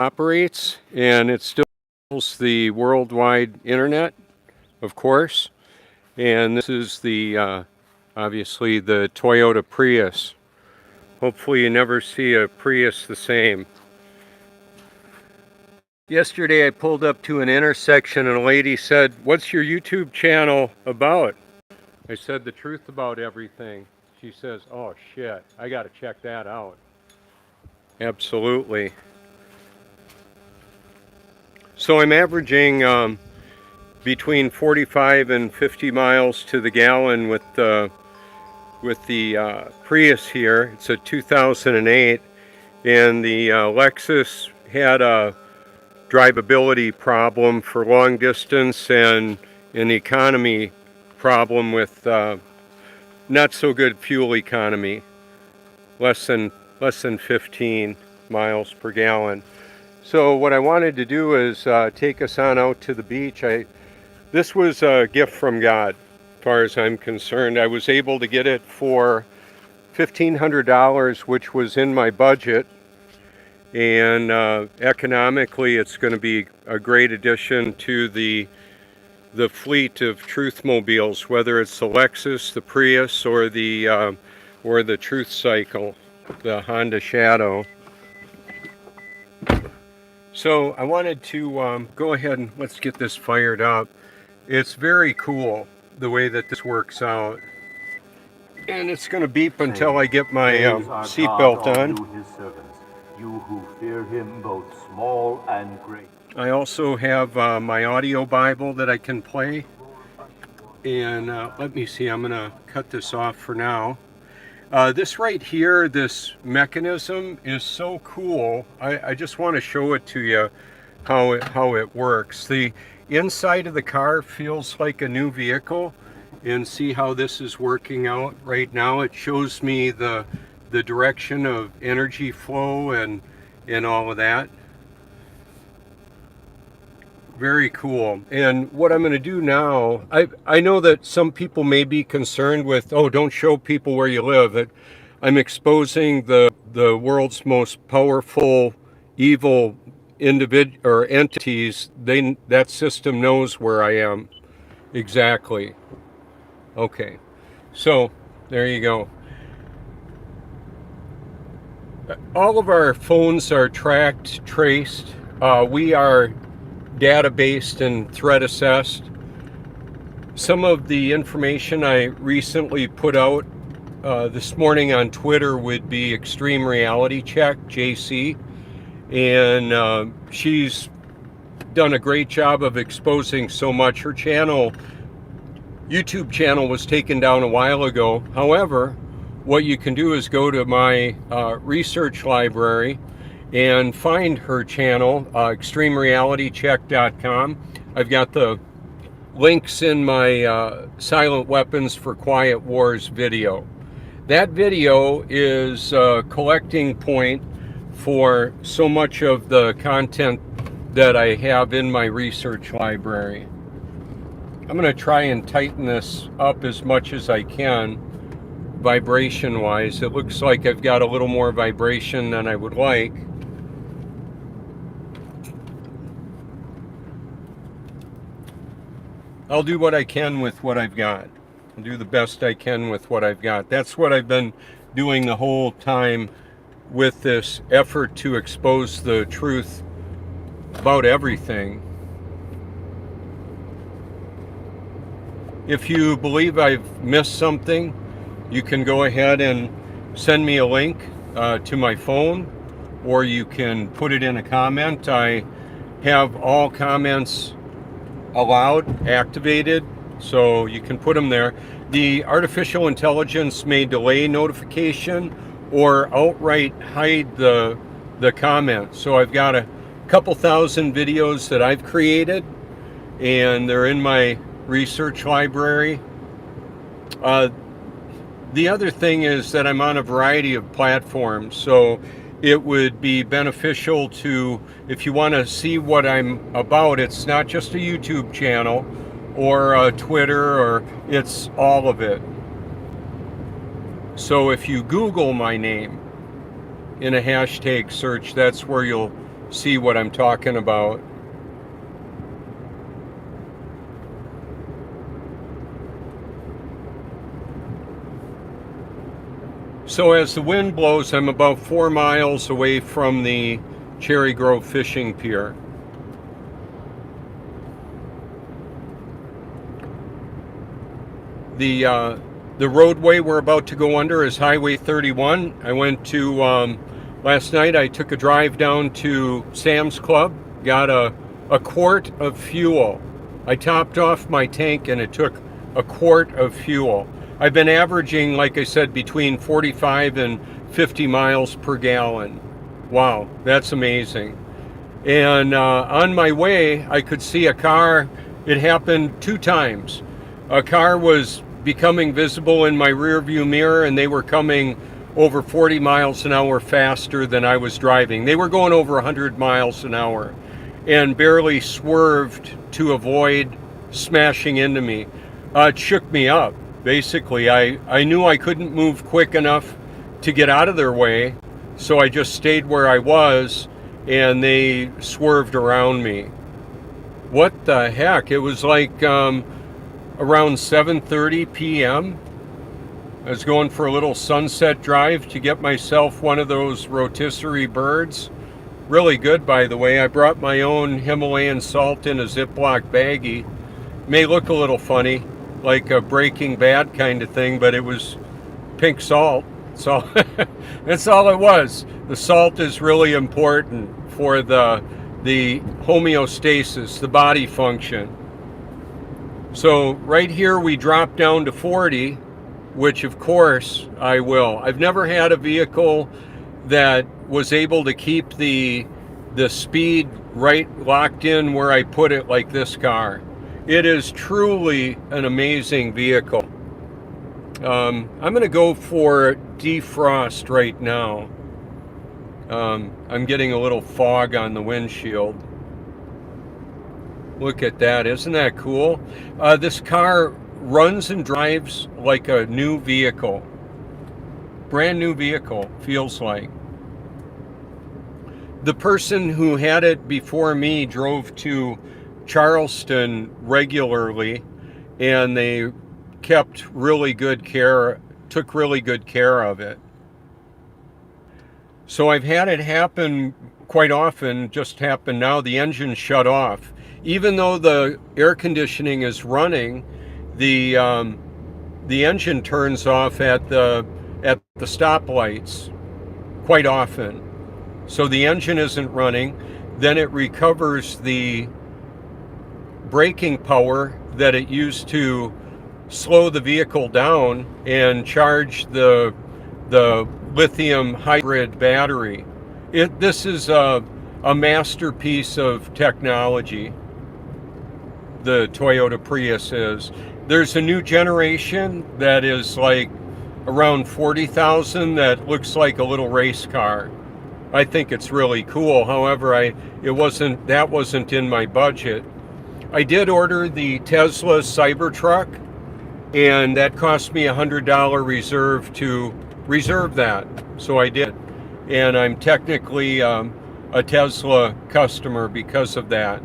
operates, and it still handles the worldwide internet, of course. And this is the obviously the Toyota Prius. Hopefully you never see a Prius the same. Yesterday I pulled up to an intersection and a lady said, "What's your YouTube channel about?" I said, "The truth about everything." She says, "Oh shit, I gotta check that out." Absolutely. So I'm averaging between 45 and 50 miles to the gallon with the Prius here. It's a 2008, and the Lexus had a drivability problem for long distance and an economy problem with not so good fuel economy, less than 15 miles per gallon. So what I wanted to do is take us on out to the beach. This was a gift from God, as far as I'm concerned. I was able to get it for $1,500, which was in my budget. And economically, it's going to be a great addition to the fleet of Truthmobiles, whether it's the Lexus, the Prius, or the Truth Cycle, the Honda Shadow. So I wanted to go ahead and let's get this fired up. It's very cool the way that this works out. And it's going to beep until I get my seatbelt on. You who fear him, both small and great. I also have my audio Bible that I can play. And let me see, I'm going to cut this off for now. This right here, this mechanism is so cool. I just want to show it to you how it works. The inside of the car feels like a new vehicle, and see how this is working out right now. It shows me the direction of energy flow and all of that. Very cool. And what I'm going to do now, I know that some people may be concerned with, oh, don't show people where you live. I'm exposing the world's most powerful evil entities. That system knows where I am exactly. Okay, so there you go. All of our phones are tracked, traced. We are data-based and threat assessed. Some of the information I recently put out this morning on Twitter would be Extreme Reality Check, JC. And she's done a great job of exposing so much. Her YouTube channel was taken down a while ago. However, what you can do is go to my research library and find her channel, extremerealitycheck.com. I've got the links in my Silent Weapons for Quiet Wars video. That video is a collecting point for so much of the content that I have in my research library. I'm going to try and tighten this up as much as I can, vibration-wise. It looks like I've got a little more vibration than I would like. I'll do what I can with what I've got. I'll do the best I can with what I've got. That's what I've been doing the whole time with this effort to expose the truth about everything. If you believe I've missed something, you can go ahead and send me a link to my phone, or you can put it in a comment. I have all comments allowed, activated, so you can put them there. The artificial intelligence may delay notification or outright hide the comment. So I've got a couple thousand videos that I've created, and they're in my research library. The other thing is that I'm on a variety of platforms, so it would be beneficial to, if you want to see what I'm about, it's not just a YouTube channel or a Twitter, or it's all of it. So if you Google my name in a hashtag search, that's where you'll see what I'm talking about. So as the wind blows, I'm about 4 miles away from the Cherry Grove Fishing Pier. The roadway we're about to go under is Highway 31. I went to, last night I took a drive down to Sam's Club, got a quart of fuel. I topped off my tank and it took a quart of fuel. I've been averaging, like I said, between 45 and 50 miles per gallon. Wow, that's amazing. And on my way, I could see a car. It happened 2 times. A car was becoming visible in my rear view mirror, and they were coming over 40 miles an hour faster than I was driving. They were going over 100 miles an hour and barely swerved to avoid smashing into me. It shook me up. Basically, I knew I couldn't move quick enough to get out of their way, so I just stayed where I was, and they swerved around me. What the heck? It was like around 7:30 p.m. I was going for a little sunset drive to get myself one of those rotisserie birds. Really good, by the way. I brought my own Himalayan salt in a Ziploc baggie. May look a little funny, like a Breaking Bad kind of thing, but it was pink salt. So that's all it was. The salt is really important for the homeostasis, the body function. So right here we drop down to 40, which of course I will. I've never had a vehicle that was able to keep the speed right locked in where I put it like this car. It is truly an amazing vehicle. I'm going to go for defrost right now. I'm getting a little fog on the windshield. Look at that. Isn't that cool? This car runs and drives like a new vehicle. Brand new vehicle, feels like. The person who had it before me drove to Charleston regularly, and they kept really good care, took really good care of it. So I've had it happen quite often. Just happened now. The engine shut off. Even though the air conditioning is running, the engine turns off at the stoplights quite often. So the engine isn't running. Then it recovers the braking power that it used to slow the vehicle down and charge the lithium hybrid battery. This is a masterpiece of technology. The Toyota Prius is. There's a new generation that is like around 40,000 that looks like a little race car. I think it's really cool. However, that wasn't in my budget. I did order the Tesla Cybertruck, and that cost me $100 reserve to reserve that. So I did. And I'm technically a Tesla customer because of that.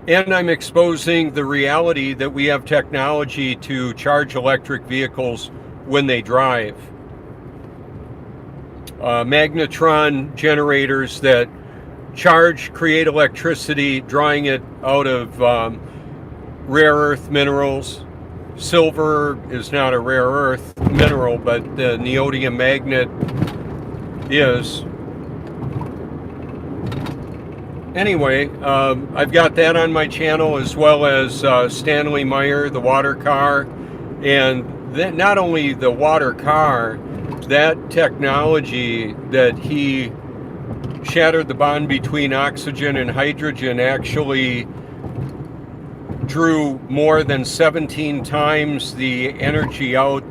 And I'm exposing the reality that we have technology to charge electric vehicles when they drive. Magnetron generators that create electricity, drawing it out of rare earth minerals. Silver is not a rare earth mineral, but the neodymium magnet is. Anyway, I've got that on my channel, as well as Stanley Meyer, the water car. And not only the water car, that technology that he shattered the bond between oxygen and hydrogen actually drew more than 17 times the energy out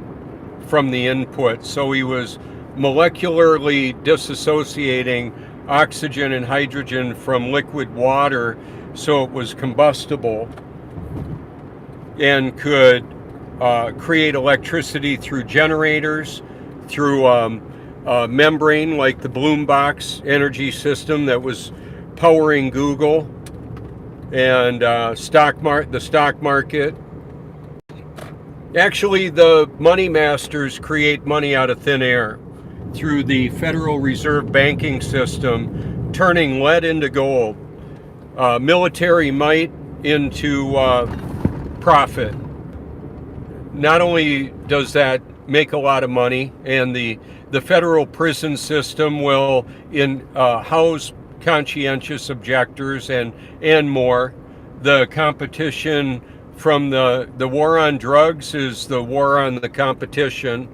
from the input. So he was molecularly disassociating oxygen and hydrogen from liquid water, so it was combustible and could create electricity through generators, through membrane like the Bloombox energy system that was powering Google and the stock market. Actually, the money masters create money out of thin air through the Federal Reserve banking system, turning lead into gold, military might into profit. Not only does that make a lot of money, and the federal prison system will house conscientious objectors and more. The competition from the war on drugs is the war on the competition.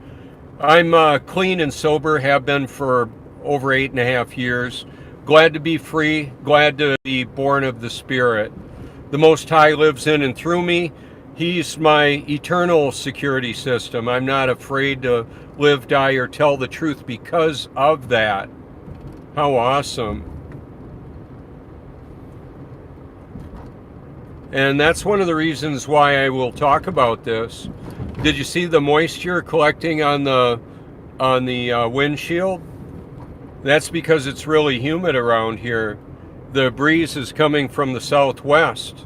I'm clean and sober, have been for over 8.5 years. Glad to be free, glad to be born of the Spirit. The Most High lives in and through me. He's my eternal security system. I'm not afraid to live, die, or tell the truth because of that. How awesome. And that's one of the reasons why I will talk about this. Did you see the moisture collecting on the windshield? That's because it's really humid around here. The breeze is coming from the southwest.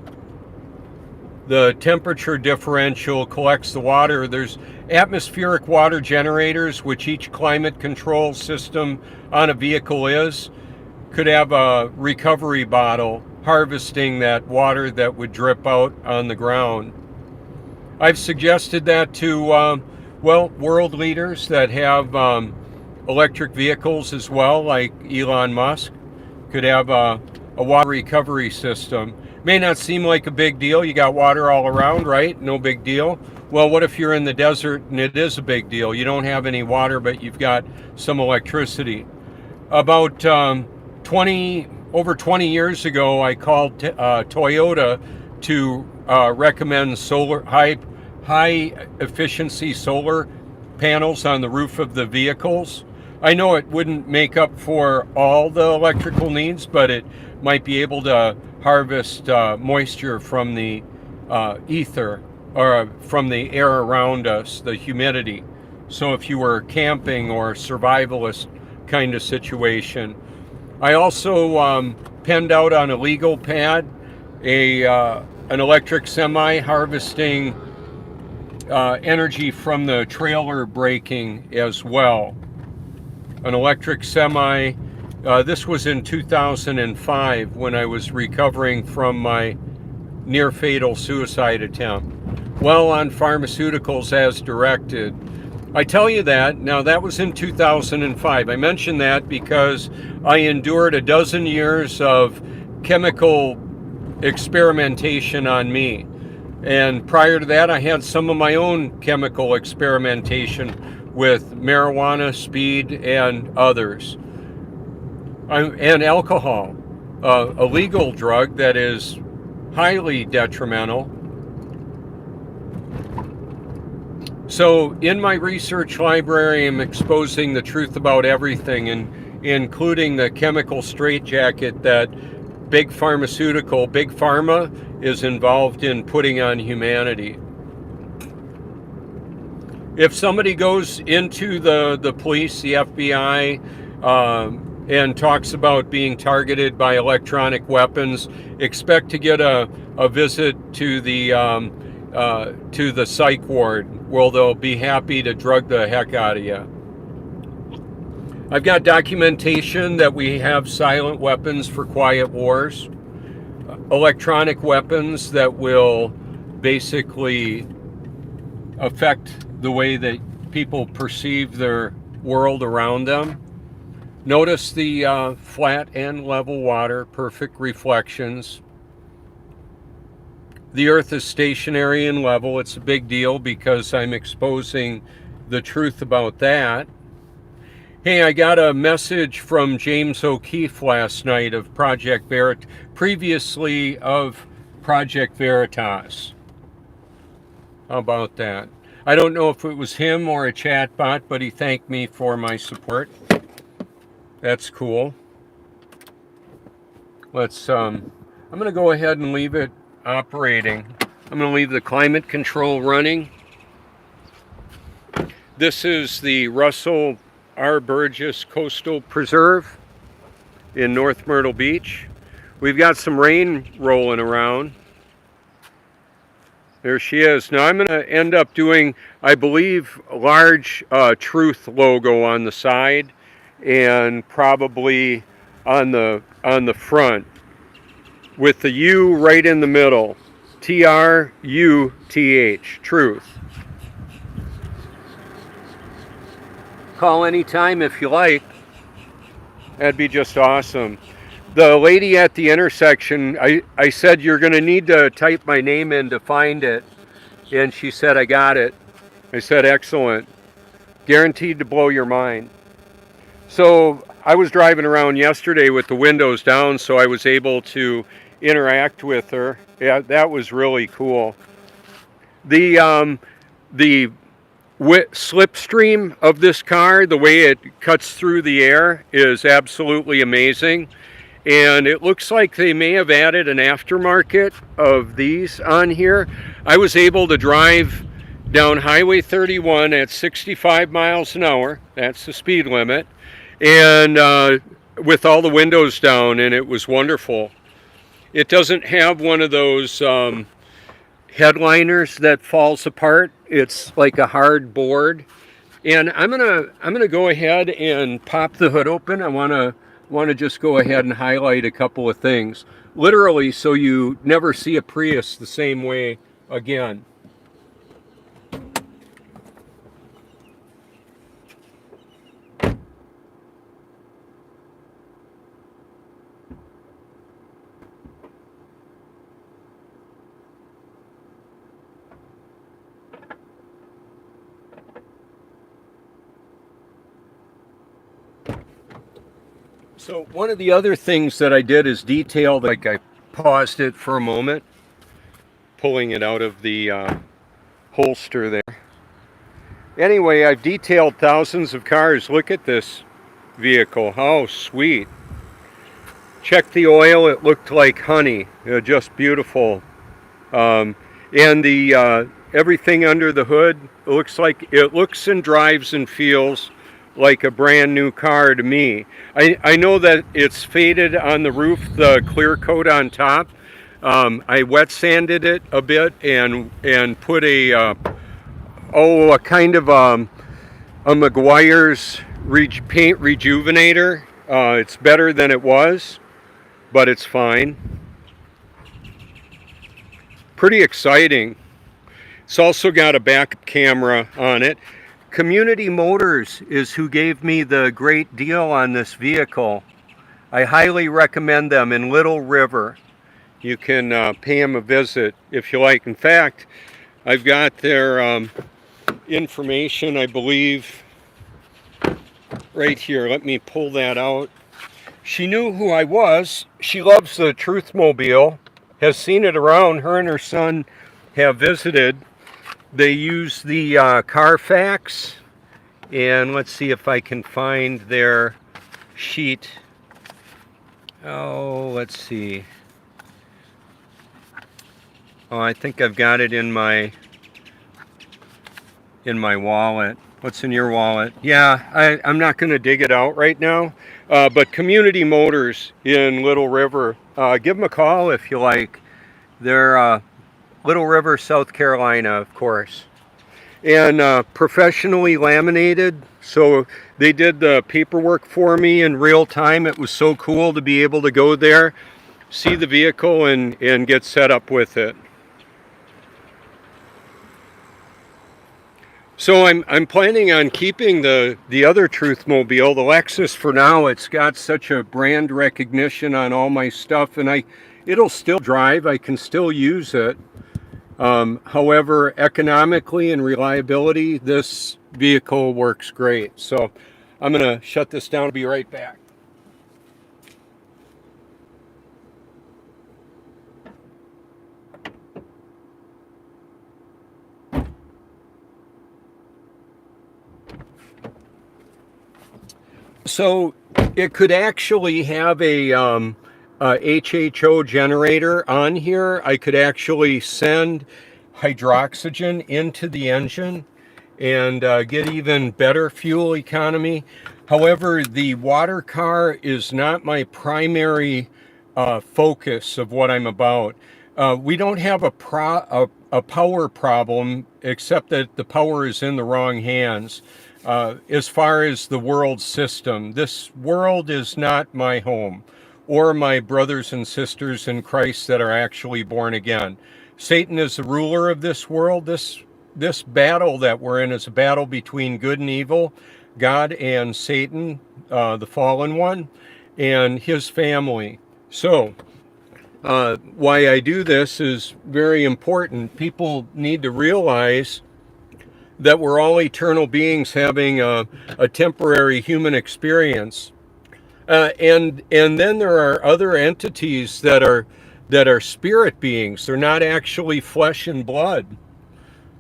The temperature differential collects the water. There's atmospheric water generators, which each climate control system on a vehicle could have a recovery bottle harvesting that water that would drip out on the ground. I've suggested that to, world leaders that have electric vehicles as well, like Elon Musk, could have a water recovery system. May not seem like a big deal. You got water all around, right? No big deal. Well, what if you're in the desert and it is a big deal? You don't have any water, but you've got some electricity. About over 20 years ago, I called Toyota to recommend high efficiency solar panels on the roof of the vehicles. I know it wouldn't make up for all the electrical needs, but it might be able to harvest moisture from the ether or from the air around us, the humidity. So if you were camping or survivalist kind of situation. I also penned out on a legal pad an electric semi harvesting energy from the trailer braking as well. An electric semi, this was in 2005 when I was recovering from my near fatal suicide attempt. Well on pharmaceuticals as directed. I tell you that, now that was in 2005. I mention that because I endured a dozen years of chemical experimentation on me. And prior to that, I had some of my own chemical experimentation with marijuana, speed, and others. And alcohol, a legal drug that is highly detrimental. So in my research library, I'm exposing the truth about everything, including the chemical straitjacket that big pharma is involved in putting on humanity. If somebody goes into the police, the FBI, and talks about being targeted by electronic weapons, expect to get a visit to the psych ward, where they'll be happy to drug the heck out of you. I've got documentation that we have silent weapons for quiet wars, electronic weapons that will basically affect the way that people perceive their world around them. Notice the flat and level water, perfect reflections. The earth is stationary and level. It's a big deal because I'm exposing the truth about that. Hey, I got a message from James O'Keefe last night of Project Veritas, previously of Project Veritas. How about that? I don't know if it was him or a chat bot, but he thanked me for my support. That's cool. Let's, I'm going to go ahead and leave it operating. I'm going to leave the climate control running. This is the Russell R. Burgess Coastal Preserve in North Myrtle Beach. We've got some rain rolling around. There she is. Now I'm going to end up doing, I believe, a large Truth logo on the side and probably on the front with the U right in the middle. Truth, Truth. Call anytime if you like. That'd be just awesome. The lady at the intersection, I said, you're going to need to type my name in to find it. And she said, I got it. I said, excellent. Guaranteed to blow your mind. So I was driving around yesterday with the windows down, so I was able to interact with her. Yeah, that was really cool. The slipstream of this car, the way it cuts through the air, is absolutely amazing. And it looks like they may have added an aftermarket of these on here. I was able to drive down Highway 31 at 65 miles an hour. That's the speed limit. And with all the windows down, and it was wonderful. It doesn't have one of those headliners that falls apart. It's like a hard board. And I'm gonna go ahead and pop the hood open. I want to just go ahead and highlight a couple of things, literally, so you never see a Prius the same way again. So one of the other things that I did is detail, like I paused it for a moment, pulling it out of the holster there. Anyway, I've detailed thousands of cars. Look at this vehicle, how sweet. Check the oil, it looked like honey, just beautiful. And the everything under the hood, it looks and drives and feels like a brand new car to me. I know that it's faded on the roof, the clear coat on top. I wet sanded it a bit and put a kind of a Meguiar's paint rejuvenator. It's better than it was, but it's fine. Pretty exciting. It's also got a backup camera on it. Community Motors is who gave me the great deal on this vehicle. I highly recommend them in Little River. You can pay them a visit if you like. In fact, I've got their information, I believe, right here. Let me pull that out. She knew who I was. She loves the Truthmobile, has seen it around. Her and her son have visited. They use the Carfax, and let's see if I can find their sheet. Oh, let's see. Oh, I think I've got it in my wallet. What's in your wallet? Yeah, I'm not going to dig it out right now, but Community Motors in Little River, give them a call if you like. They're Little River, South Carolina, of course. And professionally laminated, so they did the paperwork for me in real time. It was so cool to be able to go there, see the vehicle, and get set up with it. So I'm planning on keeping the other Truthmobile, the Lexus, for now. It's got such a brand recognition on all my stuff, and it'll still drive. I can still use it. However, economically and reliability, this vehicle works great. So I'm going to shut this down and be right back. So it could actually have a HHO generator on here. I could actually send hydroxygen into the engine and get even better fuel economy. However, the water car is not my primary focus of what I'm about. We don't have a power problem, except that the power is in the wrong hands. As far as the world system, this world is not my home, or my brothers and sisters in Christ that are actually born again. Satan is the ruler of this world. This battle that we're in is a battle between good and evil, God and Satan, the fallen one, and his family. So, why I do this is very important. People need to realize that we're all eternal beings having a temporary human experience. And then there are other entities that are spirit beings. They're not actually flesh and blood.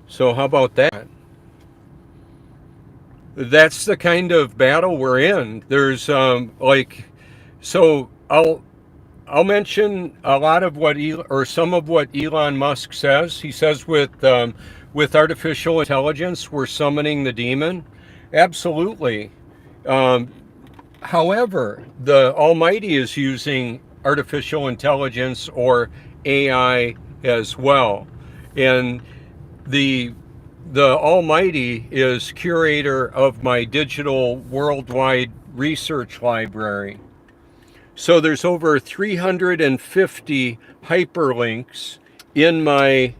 So how about that? That's the kind of battle we're in. There's so I'll mention a lot of what some of what Elon Musk says. He says with artificial intelligence we're summoning the demon. Absolutely. However, the Almighty is using artificial intelligence or AI as well, and the Almighty is curator of my digital worldwide research library. So there's over 350 hyperlinks in my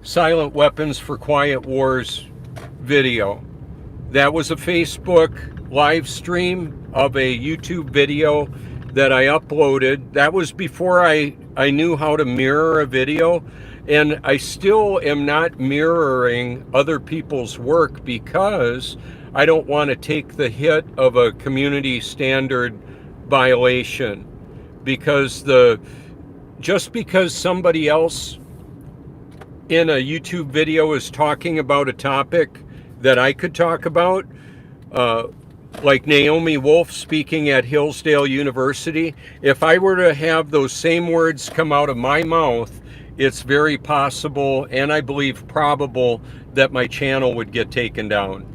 Silent Weapons for Quiet Wars video. That was a Facebook live stream of a YouTube video that I uploaded. That was before I knew how to mirror a video. And I still am not mirroring other people's work because I don't want to take the hit of a community standard violation. Because just because somebody else in a YouTube video is talking about a topic that I could talk about, like Naomi Wolf speaking at Hillsdale University, if I were to have those same words come out of my mouth, it's very possible, and I believe probable, that my channel would get taken down.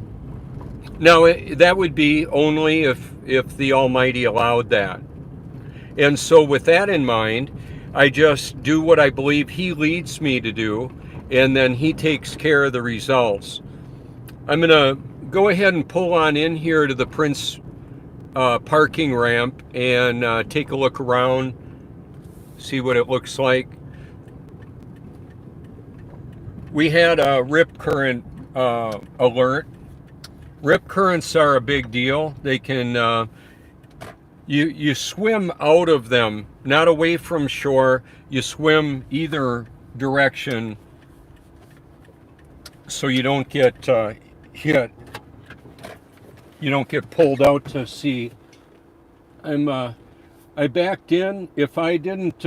Now, that would be only if the Almighty allowed that. And so with that in mind, I just do what I believe He leads me to do, and then He takes care of the results. I'm going to go ahead and pull on in here to the Prince parking ramp and take a look around, see what it looks like. We had a rip current alert. Rip currents are a big deal. They can, you swim out of them, not away from shore. You swim either direction so you don't get hit. You don't get pulled out to sea. I backed in. If I didn't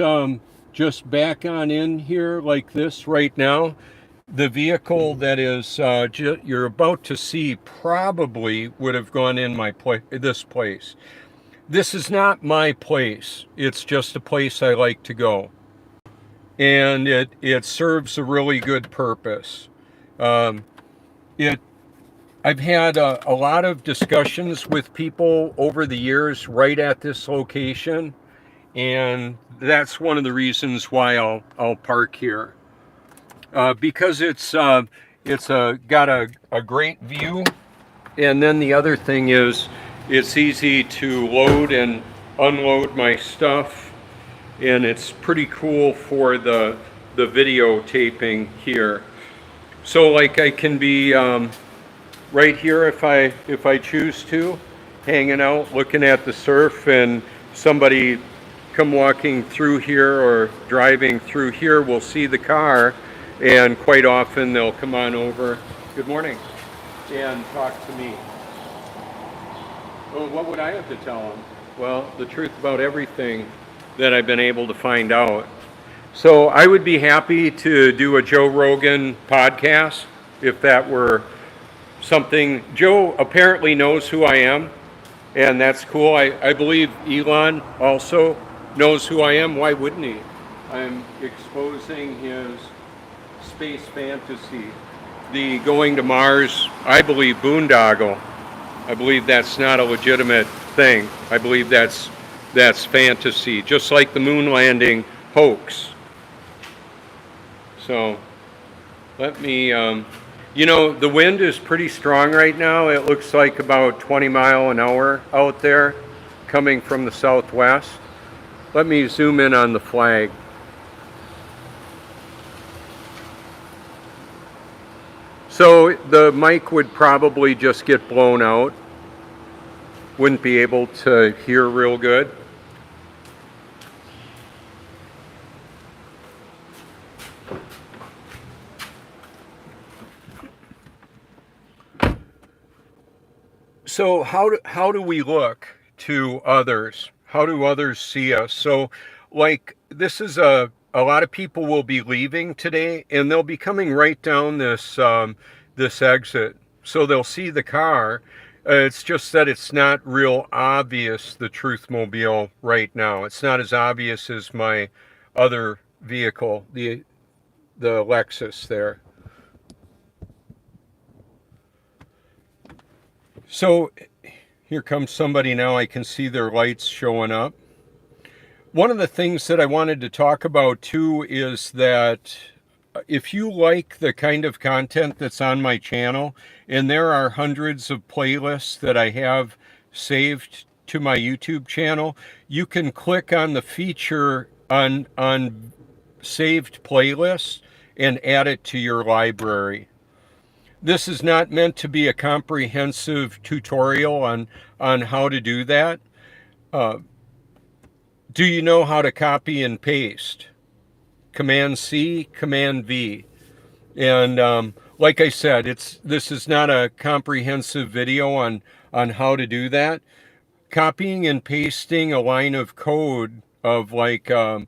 just back on in here like this right now, the vehicle that is you're about to see probably would have gone in this place. This is not my place. It's just a place I like to go, and it serves a really good purpose. I've had a lot of discussions with people over the years right at this location, and that's one of the reasons why I'll park here. Because it's got a great view, and then the other thing is it's easy to load and unload my stuff, and it's pretty cool for the videotaping here. So like I can be right here if I choose to, hanging out looking at the surf, and somebody come walking through here or driving through here will see the car. And quite often they'll come on over, good morning, and talk to me. Well, what would I have to tell them? Well, the truth about everything that I've been able to find out. So I would be happy to do a Joe Rogan podcast if that were something. Joe apparently knows who I am, and that's cool. I believe Elon also knows who I am. Why wouldn't he? I'm exposing his space fantasy the going to Mars, I believe, boondoggle. I believe that's not a legitimate thing. I believe that's fantasy, just like the moon landing hoax. So let me, you know, the wind is pretty strong right now. It looks like about 20 mile an hour out there coming from the southwest. Let me zoom in on the flag. So the mic would probably just get blown out. Wouldn't be able to hear real good. So how do we look to others? How do others see us? So like this is a lot of people will be leaving today and they'll be coming right down this this exit. So they'll see the car. It's just that it's not real obvious, the Truthmobile right now. It's not as obvious as my other vehicle, the Lexus there. So here comes somebody now. I can see their lights showing up. One of the things that I wanted to talk about too is that if you like the kind of content that's on my channel, and there are hundreds of playlists that I have saved to my YouTube channel, you can click on the feature on saved playlists and add it to your library. This is not meant to be a comprehensive tutorial on how to do that. Do you know how to copy and paste? Command C, Command V. And like I said, this is not a comprehensive video on how to do that. Copying and pasting a line of code of like a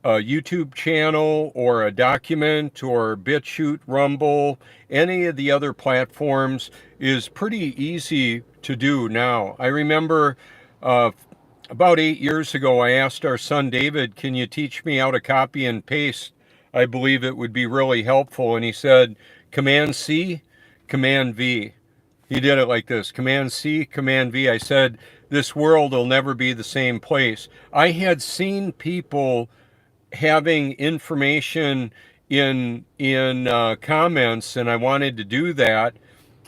YouTube channel or a document or BitChute, Rumble, any of the other platforms is pretty easy to do now. I remember about 8 years ago, I asked our son David, can you teach me how to copy and paste? I believe it would be really helpful. And he said, Command C, Command V. He did it like this, Command C, Command V. I said, this world will never be the same place. I had seen people having information in comments, and I wanted to do that.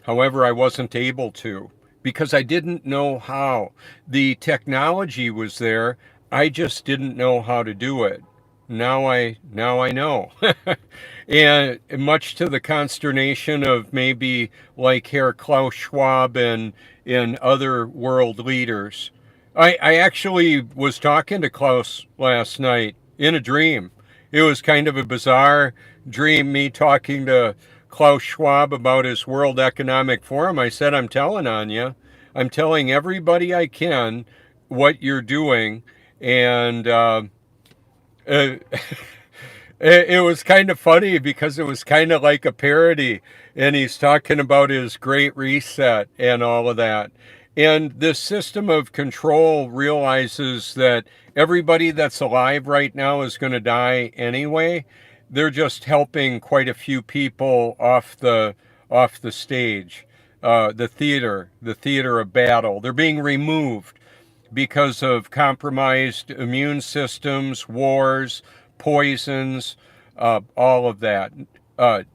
However, I wasn't able to because I didn't know how. The technology was there. I just didn't know how to do it. Now I know. And much to the consternation of maybe like Herr Klaus Schwab and other world leaders. I actually was talking to Klaus last night in a dream. It was kind of a bizarre dream, me talking to Klaus Schwab about his World Economic Forum. I said, I'm telling on you. I'm telling everybody I can what you're doing. And it was kind of funny because it was kind of like a parody. And he's talking about his great reset and all of that. And this system of control realizes that everybody that's alive right now is going to die anyway. They're just helping quite a few people off the stage, the theater of battle. They're being removed because of compromised immune systems, wars, poisons, all of that.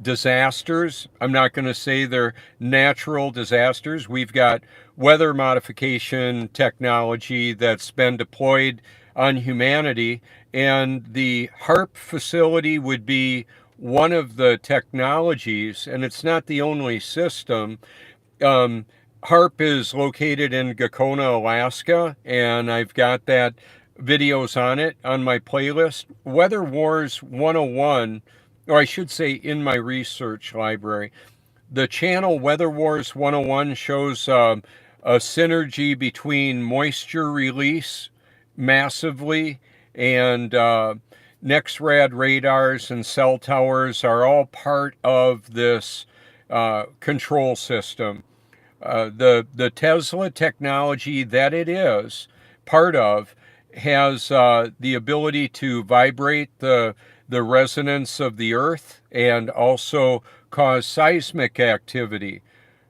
Disasters, I'm not going to say they're natural disasters. We've got weather modification technology that's been deployed on humanity, and the HARP facility would be one of the technologies, and it's not the only system. HARP is located in Gakona, Alaska, and I've got that videos on it on my playlist. Weather Wars 101, or I should say in my research library. The channel Weather Wars 101 shows a synergy between moisture release massively and NEXRAD radars and cell towers are all part of this control system. The Tesla technology that it is part of has the ability to vibrate the resonance of the earth and also cause seismic activity.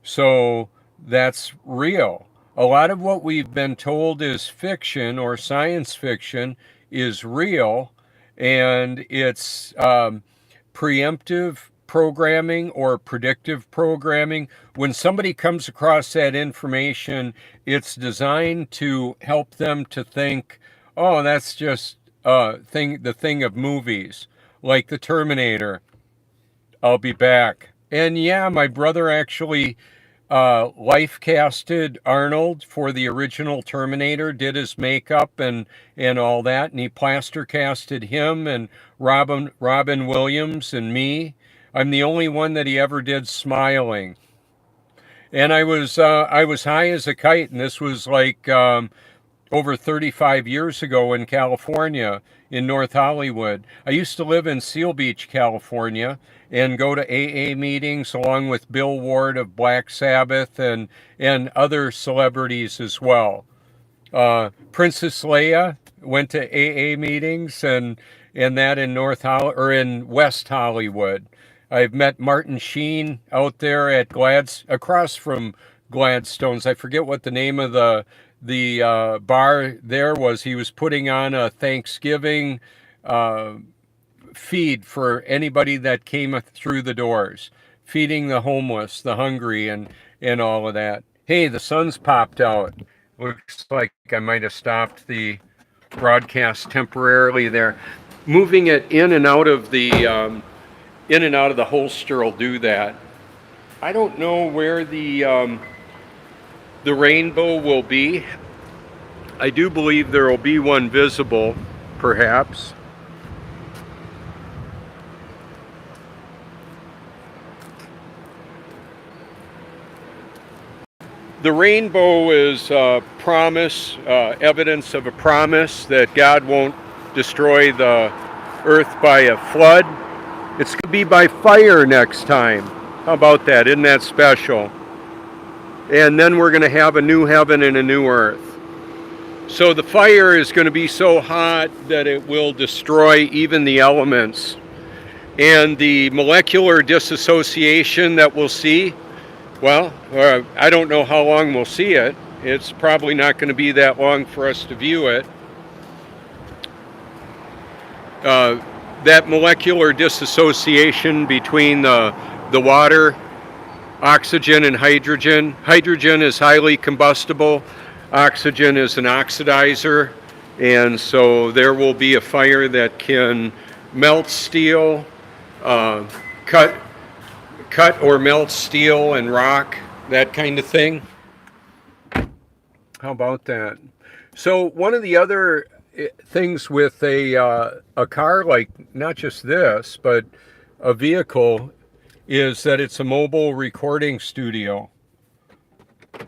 So that's real. A lot of what we've been told is fiction or science fiction is real, and it's preemptive programming or predictive programming. When somebody comes across that information, it's designed to help them to think, oh, that's just the thing of movies, like the Terminator. I'll be back. And yeah, my brother actually life casted Arnold for the original Terminator, did his makeup and all that, and he plaster casted him and Robin Williams and me. I'm the only one that he ever did smiling. And I was high as a kite, and this was like over 35 years ago in California, in North Hollywood. I used to live in Seal Beach, California, and go to AA meetings along with Bill Ward of Black Sabbath and other celebrities as well. Princess Leia went to AA meetings and that in in West Hollywood. I've met Martin Sheen out there at across from Gladstone's. I forget what the name of the bar there was. He was putting on a Thanksgiving feed for anybody that came through the doors, feeding the homeless, the hungry, and all of that. Hey, the sun's popped out. Looks like I might have stopped the broadcast temporarily there. Moving it in and out of the holster will do that. I don't know where the rainbow will be. I do believe there will be one visible, perhaps. The rainbow is promise, evidence of a promise that God won't destroy the earth by a flood. It's going to be by fire next time. How about that? Isn't that special? And then we're going to have a new heaven and a new earth. So the fire is going to be so hot that it will destroy even the elements. And the molecular dissociation that we'll see, well, I don't know how long we'll see it. It's probably not going to be that long for us to view it. That molecular dissociation between the water, oxygen, and hydrogen. Hydrogen is highly combustible. Oxygen is an oxidizer. And so there will be a fire that can melt steel, cut or melt steel and rock, that kind of thing. How about that? So one of the other things with a car, like not just this, but a vehicle, is that it's a mobile recording studio.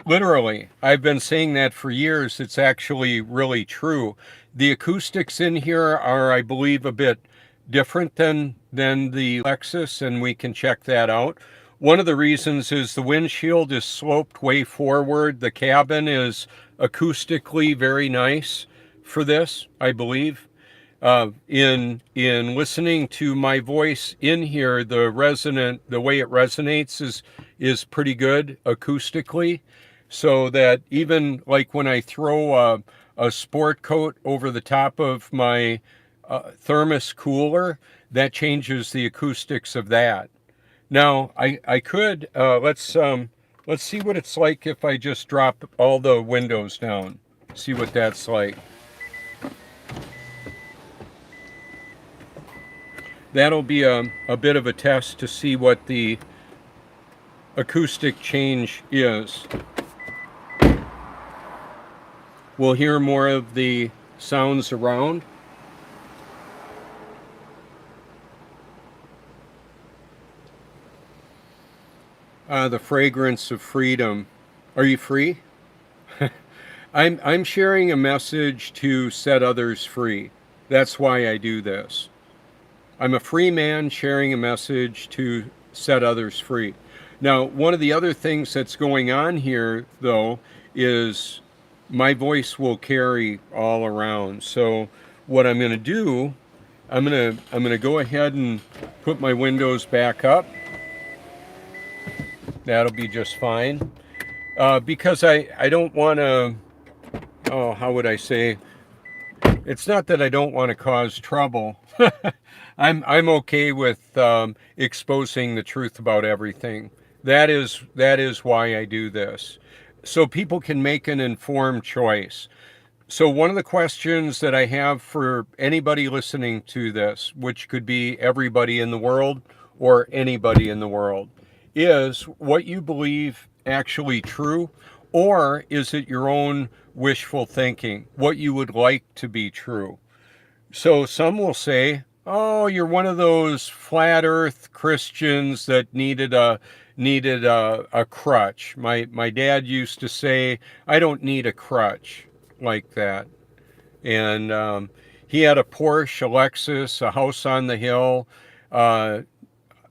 Literally, I've been saying that for years. It's actually really true. The acoustics in here are, I believe, a bit different than the Lexus, and we can check that out. One of the reasons is the windshield is sloped way forward. The cabin is acoustically very nice for this, I believe. In listening to my voice in here, the way it resonates is pretty good acoustically, so that even like when I throw a sport coat over the top of my thermos cooler, that changes the acoustics of that. Now I could let's see what it's like if I just drop all the windows down. See what that's like. That'll be a bit of a test to see what the acoustic change is. We'll hear more of the sounds around. The fragrance of freedom. Are you free? I'm sharing a message to set others free. That's why I do this. I'm a free man sharing a message to set others free. Now, one of the other things that's going on here, though, is my voice will carry all around. So what I'm going to do, I'm going to go ahead and put my windows back up. That'll be just fine. Because I don't want to, oh, how would I say? It's not that I don't want to cause trouble. I'm okay with exposing the truth about everything. That is why I do this, so people can make an informed choice. So one of the questions that I have for anybody listening to this, which could be everybody in the world or anybody in the world, is what you believe actually true, or is it your own wishful thinking, what you would like to be true? So some will say, "Oh, you're one of those flat Earth Christians that needed a crutch." My dad used to say, "I don't need a crutch like that," and he had a Porsche, a Lexus, a house on the hill, uh,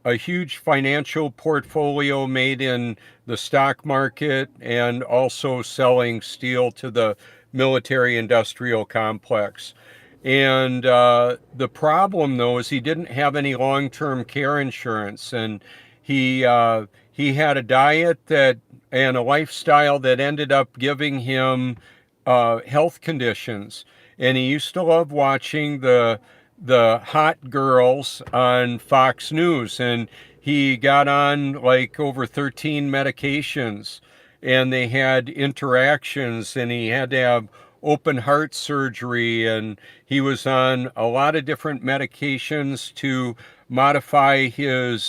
a huge financial portfolio made in the stock market, and also selling steel to the military industrial complex. And the problem, though, is he didn't have any long-term care insurance, and he had a diet that and a lifestyle that ended up giving him health conditions. And he used to love watching the hot girls on Fox News, and he got on like over 13 medications, and they had interactions, and he had to have open heart surgery, and he was on a lot of different medications to modify his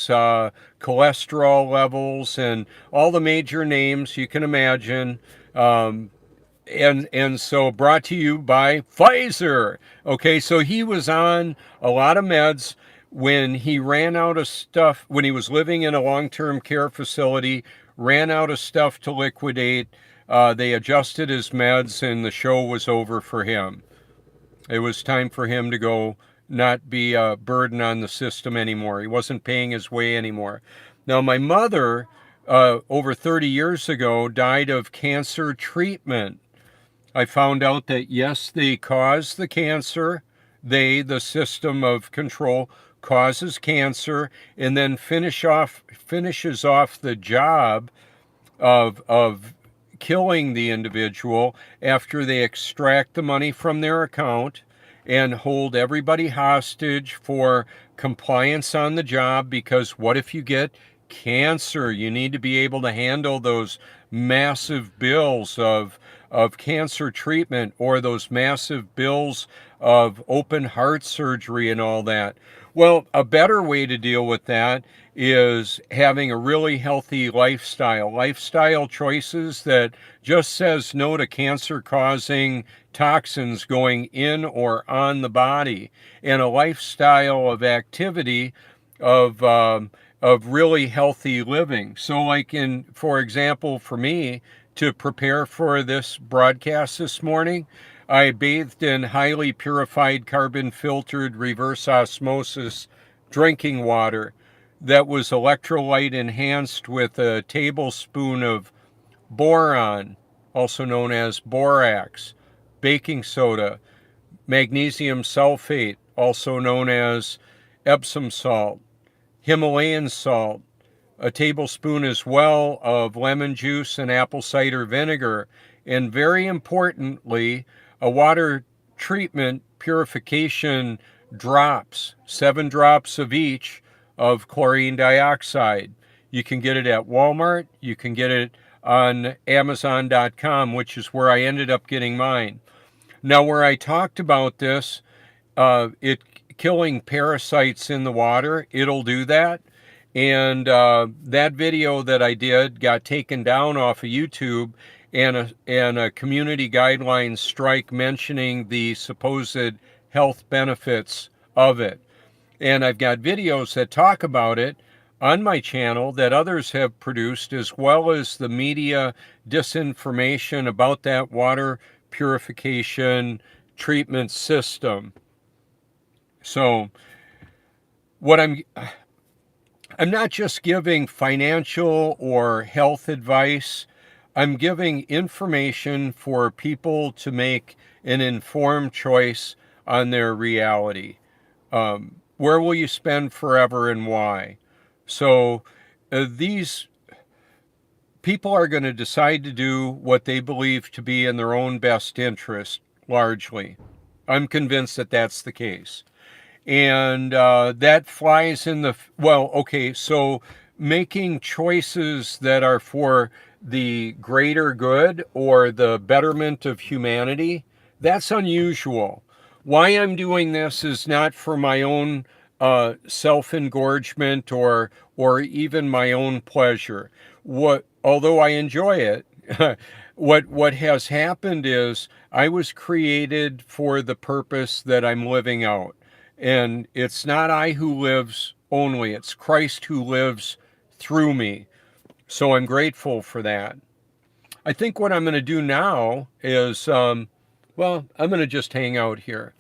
cholesterol levels and all the major names you can imagine. And so brought to you by Pfizer. Okay, so he was on a lot of meds. When he ran out of stuff, when he was living in a long-term care facility, ran out of stuff to liquidate, they adjusted his meds, and the show was over for him. It was time for him to go, not be a burden on the system anymore. He wasn't paying his way anymore. Now, my mother, over 30 years ago, died of cancer treatment. I found out that yes, they cause the cancer. The system of control, causes cancer, and then finishes off the job of killing the individual after they extract the money from their account and hold everybody hostage for compliance on the job. Because what if you get cancer? You need to be able to handle those massive bills of cancer treatment, or those massive bills of open heart surgery and all that. Well, a better way to deal with that is having a really healthy lifestyle choices that just says no to cancer causing toxins going in or on the body, and a lifestyle of activity, of really healthy living. So like, for example, for me, to prepare for this broadcast this morning, I bathed in highly purified, carbon filtered, reverse osmosis drinking water that was electrolyte enhanced with a tablespoon of boron, also known as borax, baking soda, magnesium sulfate, also known as Epsom salt, Himalayan salt, a tablespoon as well of lemon juice and apple cider vinegar, and very importantly, a water treatment purification drops, 7 drops of each of chlorine dioxide. You can get it at Walmart. You can get it on Amazon.com, which is where I ended up getting mine. Now, where I talked about this, it killing parasites in the water, it'll do that. And that video that I did got taken down off of YouTube, and a community guidelines strike mentioning the supposed health benefits of it. And I've got videos that talk about it on my channel that others have produced, as well as the media disinformation about that water purification treatment system. So what I'm not just giving financial or health advice. I'm giving information for people to make an informed choice on their reality. Where will you spend forever, and why? So these people are going to decide to do what they believe to be in their own best interest, largely. I'm convinced that that's the case. And that flies in the, well, okay, so making choices that are for the greater good or the betterment of humanity, that's unusual. Why I'm doing this is not for my own self-engorgement or even my own pleasure. Although I enjoy it, what has happened is I was created for the purpose that I'm living out. And it's not I who lives only, it's Christ who lives through me. So I'm grateful for that. I think what I'm going to do now is, well, I'm going to just hang out here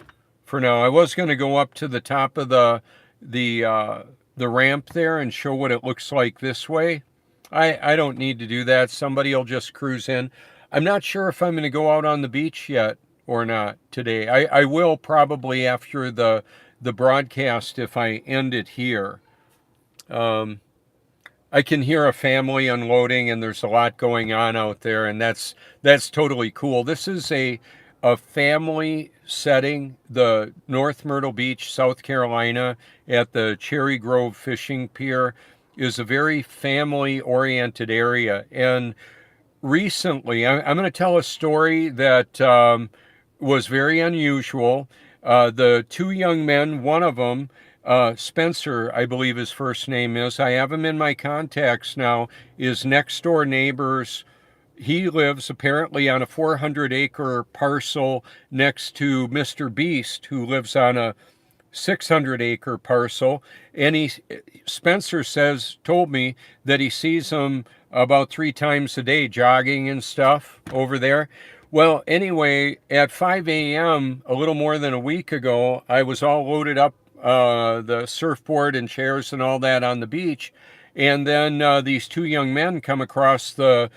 for now. I was going to go up to the top of the ramp there and show what it looks like this way. I don't need to do that. Somebody will just cruise in. I'm not sure if I'm going to go out on the beach yet or not today. I will probably after the broadcast if I end it here. I can hear a family unloading and there's a lot going on out there, and that's totally cool. This is a family setting, the North Myrtle Beach, South Carolina, at the Cherry Grove Fishing Pier is a very family oriented area. And recently, I'm going to tell a story that was very unusual. The two young men, one of them, Spencer, I believe his first name is, I have him in my contacts now, is next door neighbors. He lives apparently on a 400-acre parcel next to Mr. Beast, who lives on a 600-acre parcel. And Spencer told me that he sees him about 3 times a day jogging and stuff over there. Well, anyway, at 5 a.m., a little more than a week ago, I was all loaded up, the surfboard and chairs and all that on the beach. And then these two young men come across the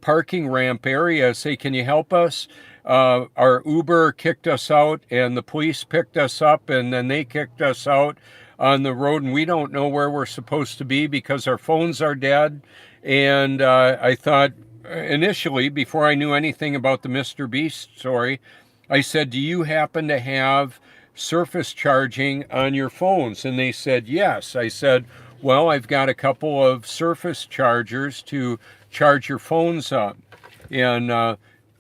parking ramp area, say, "Can you help us? Our Uber kicked us out and the police picked us up and then they kicked us out on the road and we don't know where we're supposed to be because our phones are dead." And I thought initially, before I knew anything about the Mr. Beast story, I said, "Do you happen to have surface charging on your phones?" And they said, "Yes." I said, "Well, I've got a couple of surface chargers to charge your phones up." And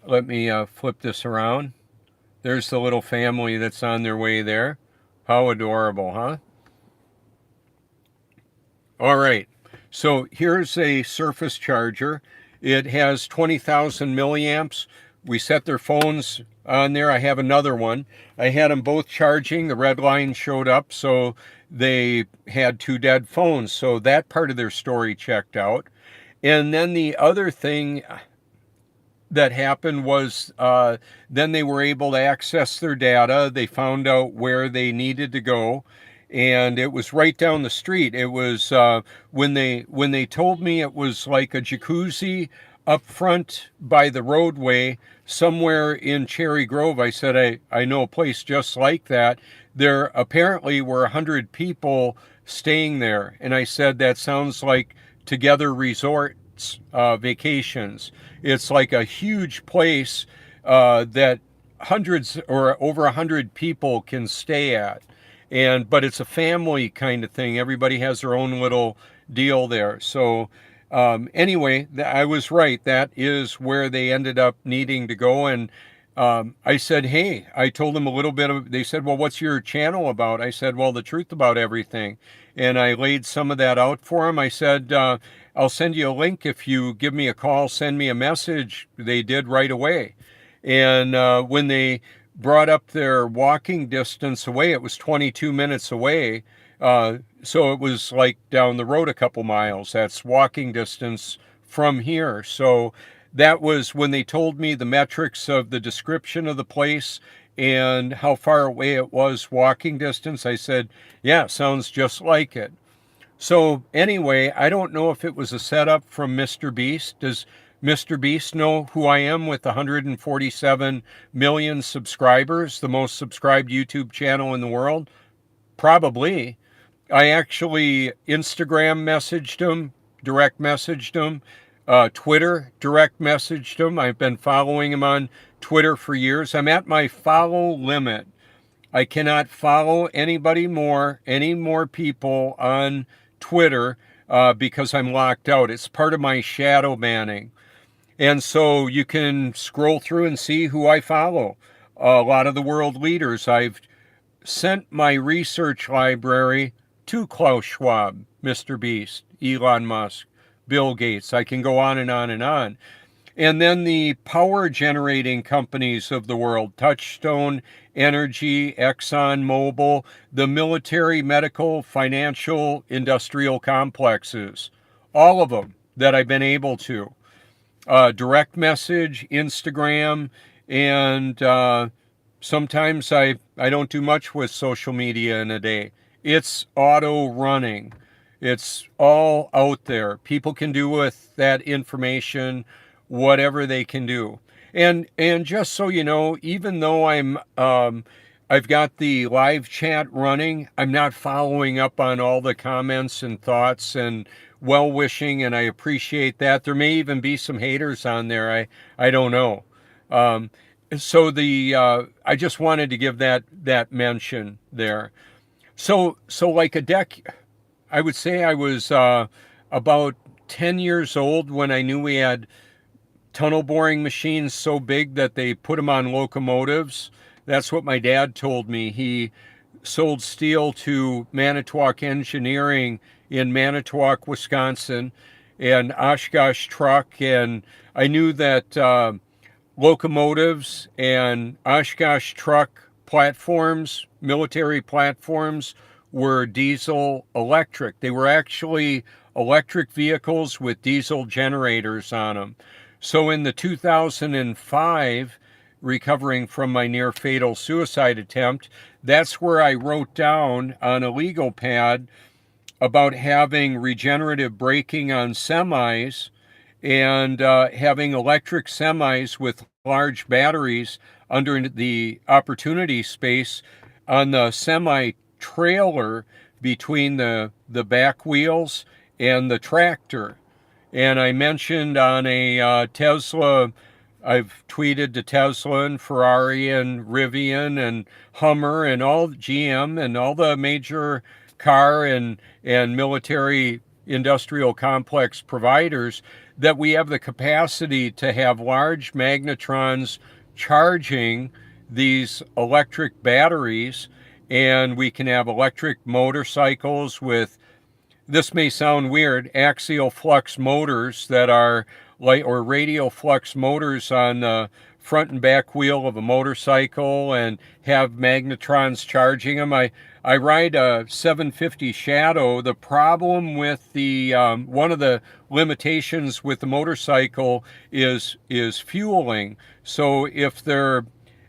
let me flip this around. There's the little family that's on their way there. How adorable, huh? All right. So here's a surface charger. It has 20,000 milliamps. We set their phones on there. I have another one. I had them both charging. The red line showed up, so they had 2 dead phones. So that part of their story checked out. And then the other thing that happened was then they were able to access their data. They found out where they needed to go. And it was right down the street. It was when they told me it was like a jacuzzi up front by the roadway somewhere in Cherry Grove. I said, I know a place just like that. There apparently were 100 people staying there. And I said, that sounds like Together Resorts vacations. It's like a huge place that hundreds or over 100 people can stay at. But it's a family kind of thing. Everybody has their own little deal there. So anyway, I was right. That is where they ended up needing to go. And I said, hey, I told them a little bit of, they said, well, what's your channel about? I said, well, the truth about everything. And I laid some of that out for them. I said, I'll send you a link if you give me a call, send me a message. They did right away. And when they brought up their walking distance away, it was 22 minutes away. So it was like down the road a couple miles. That's walking distance from here. So that was when they told me the metrics of the description of the place and how far away it was walking distance. I said, yeah, sounds just like it. So anyway, I don't know if it was a setup from Mr. Beast. Does Mr. Beast know who I am with 147 million subscribers, the most subscribed YouTube channel in the world? Probably. I actually Instagram messaged him, direct messaged him. Twitter, direct messaged him. I've been following him on Twitter for years. I'm at my follow limit. I cannot follow any more people on Twitter because I'm locked out. It's part of my shadow banning. And so you can scroll through and see who I follow. A lot of the world leaders. I've sent my research library to Klaus Schwab, Mr. Beast, Elon Musk, Bill Gates. I can go on and on and on. And then the power generating companies of the world, Touchstone Energy, ExxonMobil, the military, medical, financial, industrial complexes, all of them that I've been able to. Direct message, Instagram, and sometimes I don't do much with social media in a day. It's auto running. It's all out there. People can do with that information whatever they can do. And just so you know, even though I've got the live chat running, I'm not following up on all the comments and thoughts and well-wishing, and I appreciate that. There may even be some haters on there. I don't know. So I just wanted to give that mention there. So like I would say I was about 10 years old when I knew we had tunnel boring machines so big that they put them on locomotives. That's what my dad told me. He sold steel to Manitowoc Engineering in Manitowoc, Wisconsin, and Oshkosh Truck. And I knew that locomotives and Oshkosh Truck platforms, military platforms, were diesel electric. They were actually electric vehicles with diesel generators on them. So in the 2005, recovering from my near fatal suicide attempt, that's where I wrote down on a legal pad about having regenerative braking on semis and having electric semis with large batteries under the opportunity space on the semi trailer between the back wheels and the tractor. And I mentioned on a Tesla, I've tweeted to Tesla and Ferrari and Rivian and Hummer and all GM and all the major car and military industrial complex providers that we have the capacity to have large magnetrons charging these electric batteries, and we can have electric motorcycles with, this may sound weird, axial flux motors that are like, or radial flux motors on the front and back wheel of a motorcycle and have magnetrons charging them. I ride a 750 Shadow. The problem with the, one of the limitations with the motorcycle is fueling. So if they're,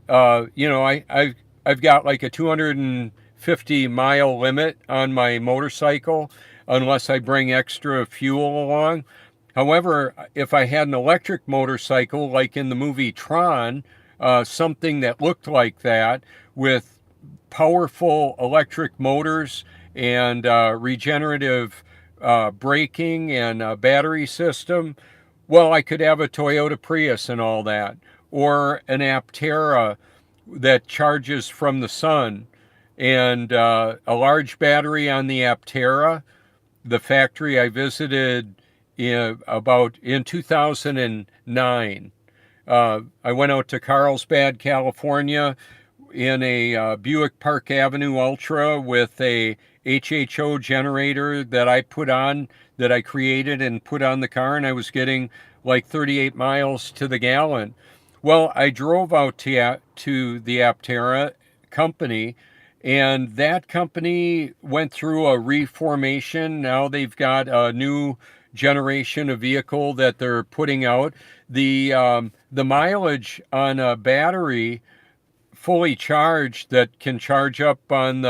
I've got like a 250 mile limit on my motorcycle unless I bring extra fuel along. However, if I had an electric motorcycle, like in the movie Tron, something that looked like that with powerful electric motors and regenerative braking and battery system, well, I could have a Toyota Prius and all that, or an Aptera that charges from the sun, and a large battery on the Aptera. The factory I visited in 2009. I went out to Carlsbad, California in a Buick Park Avenue Ultra with a HHO generator that I created and put on the car, and I was getting like 38 miles to the gallon. Well, I drove out to the Aptera company, and that company went through a reformation. Now they've got a new generation of vehicle that they're putting out. The mileage on a battery fully charged that can charge up on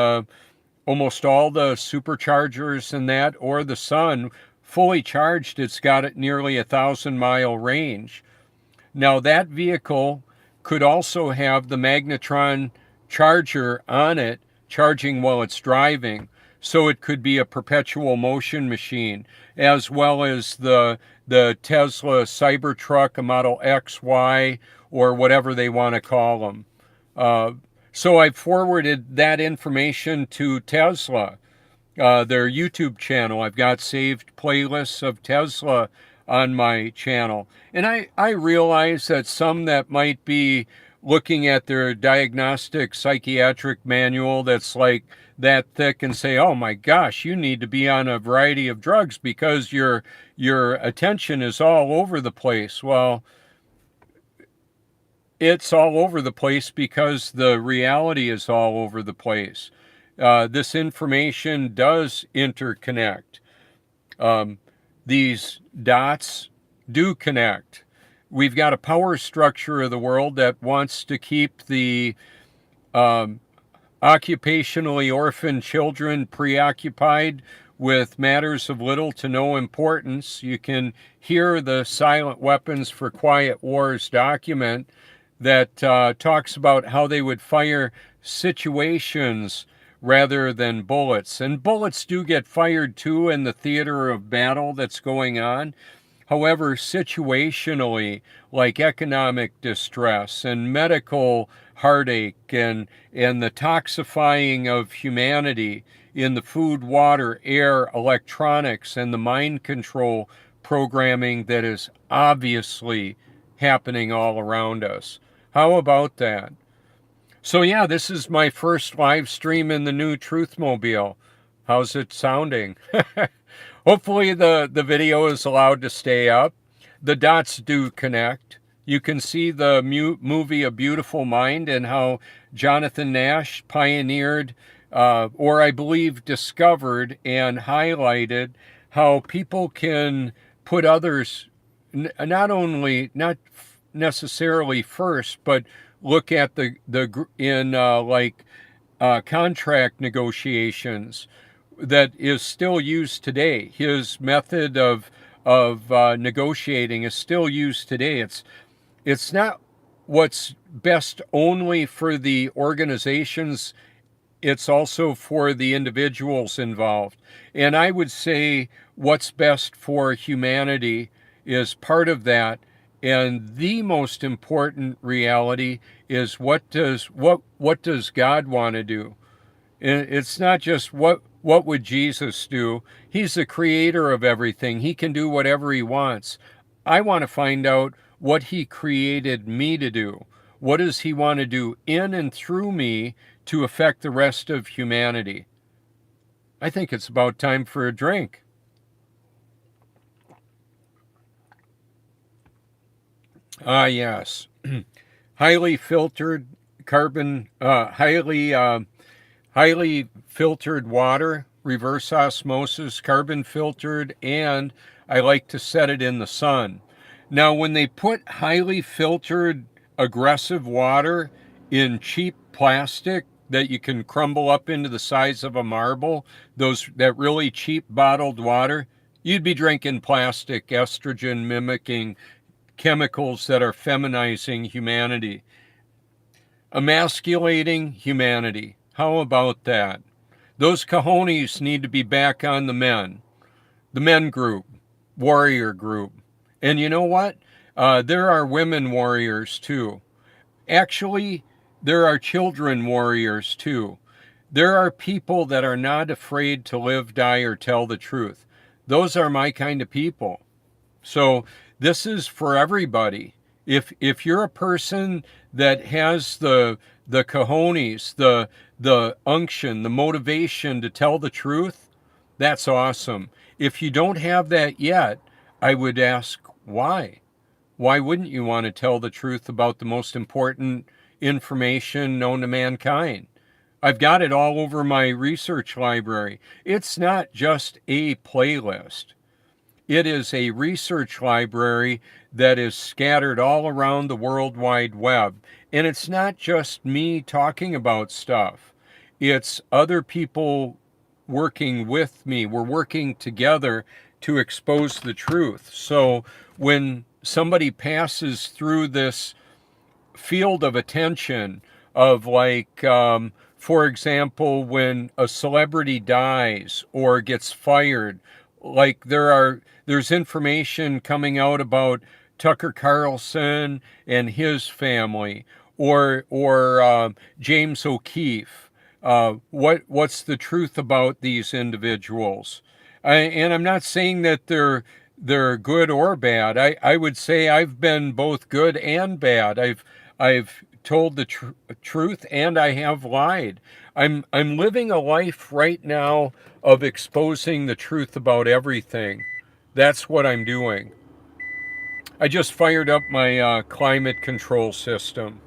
almost all the superchargers and that, or the sun, fully charged, it's got it nearly 1,000-mile range. Now that vehicle could also have the magnetron charger on it, charging while it's driving. so it could be a perpetual motion machine, as well as the Tesla Cybertruck, a Model X, Y, or whatever they want to call them. So I forwarded that information to Tesla, their YouTube channel. I've got saved playlists of Tesla on my channel. And I realize that some that might be looking at their diagnostic psychiatric manual that's like that thick and say, oh my gosh, you need to be on a variety of drugs because your attention is all over the place. Well, it's all over the place because the reality is all over the place. This information does interconnect. These dots do connect. We've got a power structure of the world that wants to keep the occupationally orphaned children preoccupied with matters of little to no importance. You can hear the Silent Weapons for Quiet Wars document that talks about how they would fire situations rather than bullets. And bullets do get fired too in the theater of battle that's going on. However, situationally, like economic distress and medical heartache and the toxifying of humanity in the food, water, air, electronics, and the mind control programming that is obviously happening all around us. How about that? So yeah, this is my first live stream in the new Truthmobile. How's it sounding? Hopefully the video is allowed to stay up. The dots do connect. You can see the movie A Beautiful Mind and how Jonathan Nash pioneered, or I believe discovered and highlighted how people can put others not necessarily first, but look at contract negotiations that is still used today. His method of negotiating is still used today. It's not what's best only for the organizations, it's also for the individuals involved. And I would say what's best for humanity is part of that. And the most important reality is what does God want to do? It's not just what would Jesus do? He's the creator of everything. He can do whatever he wants. I want to find out what he created me to do. What does he want to do in and through me to affect the rest of humanity? I think it's about time for a drink. Ah, yes. Highly filtered carbon, highly filtered water, reverse osmosis, carbon filtered, and I like to set it in the sun. Now, when they put highly filtered, aggressive water in cheap plastic that you can crumble up into the size of a marble, that really cheap bottled water, you'd be drinking plastic, estrogen mimicking chemicals that are feminizing humanity, emasculating humanity. How about that? Those cojones need to be back on the men group, warrior group. And you know what? There are women warriors too. Actually, there are children warriors too. There are people that are not afraid to live, die, or tell the truth. Those are my kind of people. So this is for everybody. If you're a person that has the cojones, the unction, the motivation to tell the truth, that's awesome. If you don't have that yet, I would ask why. Why wouldn't you want to tell the truth about the most important information known to mankind? I've got it all over my research library. It's not just a playlist. It is a research library that is scattered all around the World Wide Web. And it's not just me talking about stuff. It's other people working with me. We're working together to expose the truth. So when somebody passes through this field of attention of for example, when a celebrity dies or gets fired, like there's information coming out about Tucker Carlson and his family, or James O'Keefe. What's the truth about these individuals? And I'm not saying that they're good or bad. I would say I've been both good and bad. I've told the truth and I have lied. I'm living a life right now of exposing the truth about everything. That's what I'm doing. I just fired up my climate control system,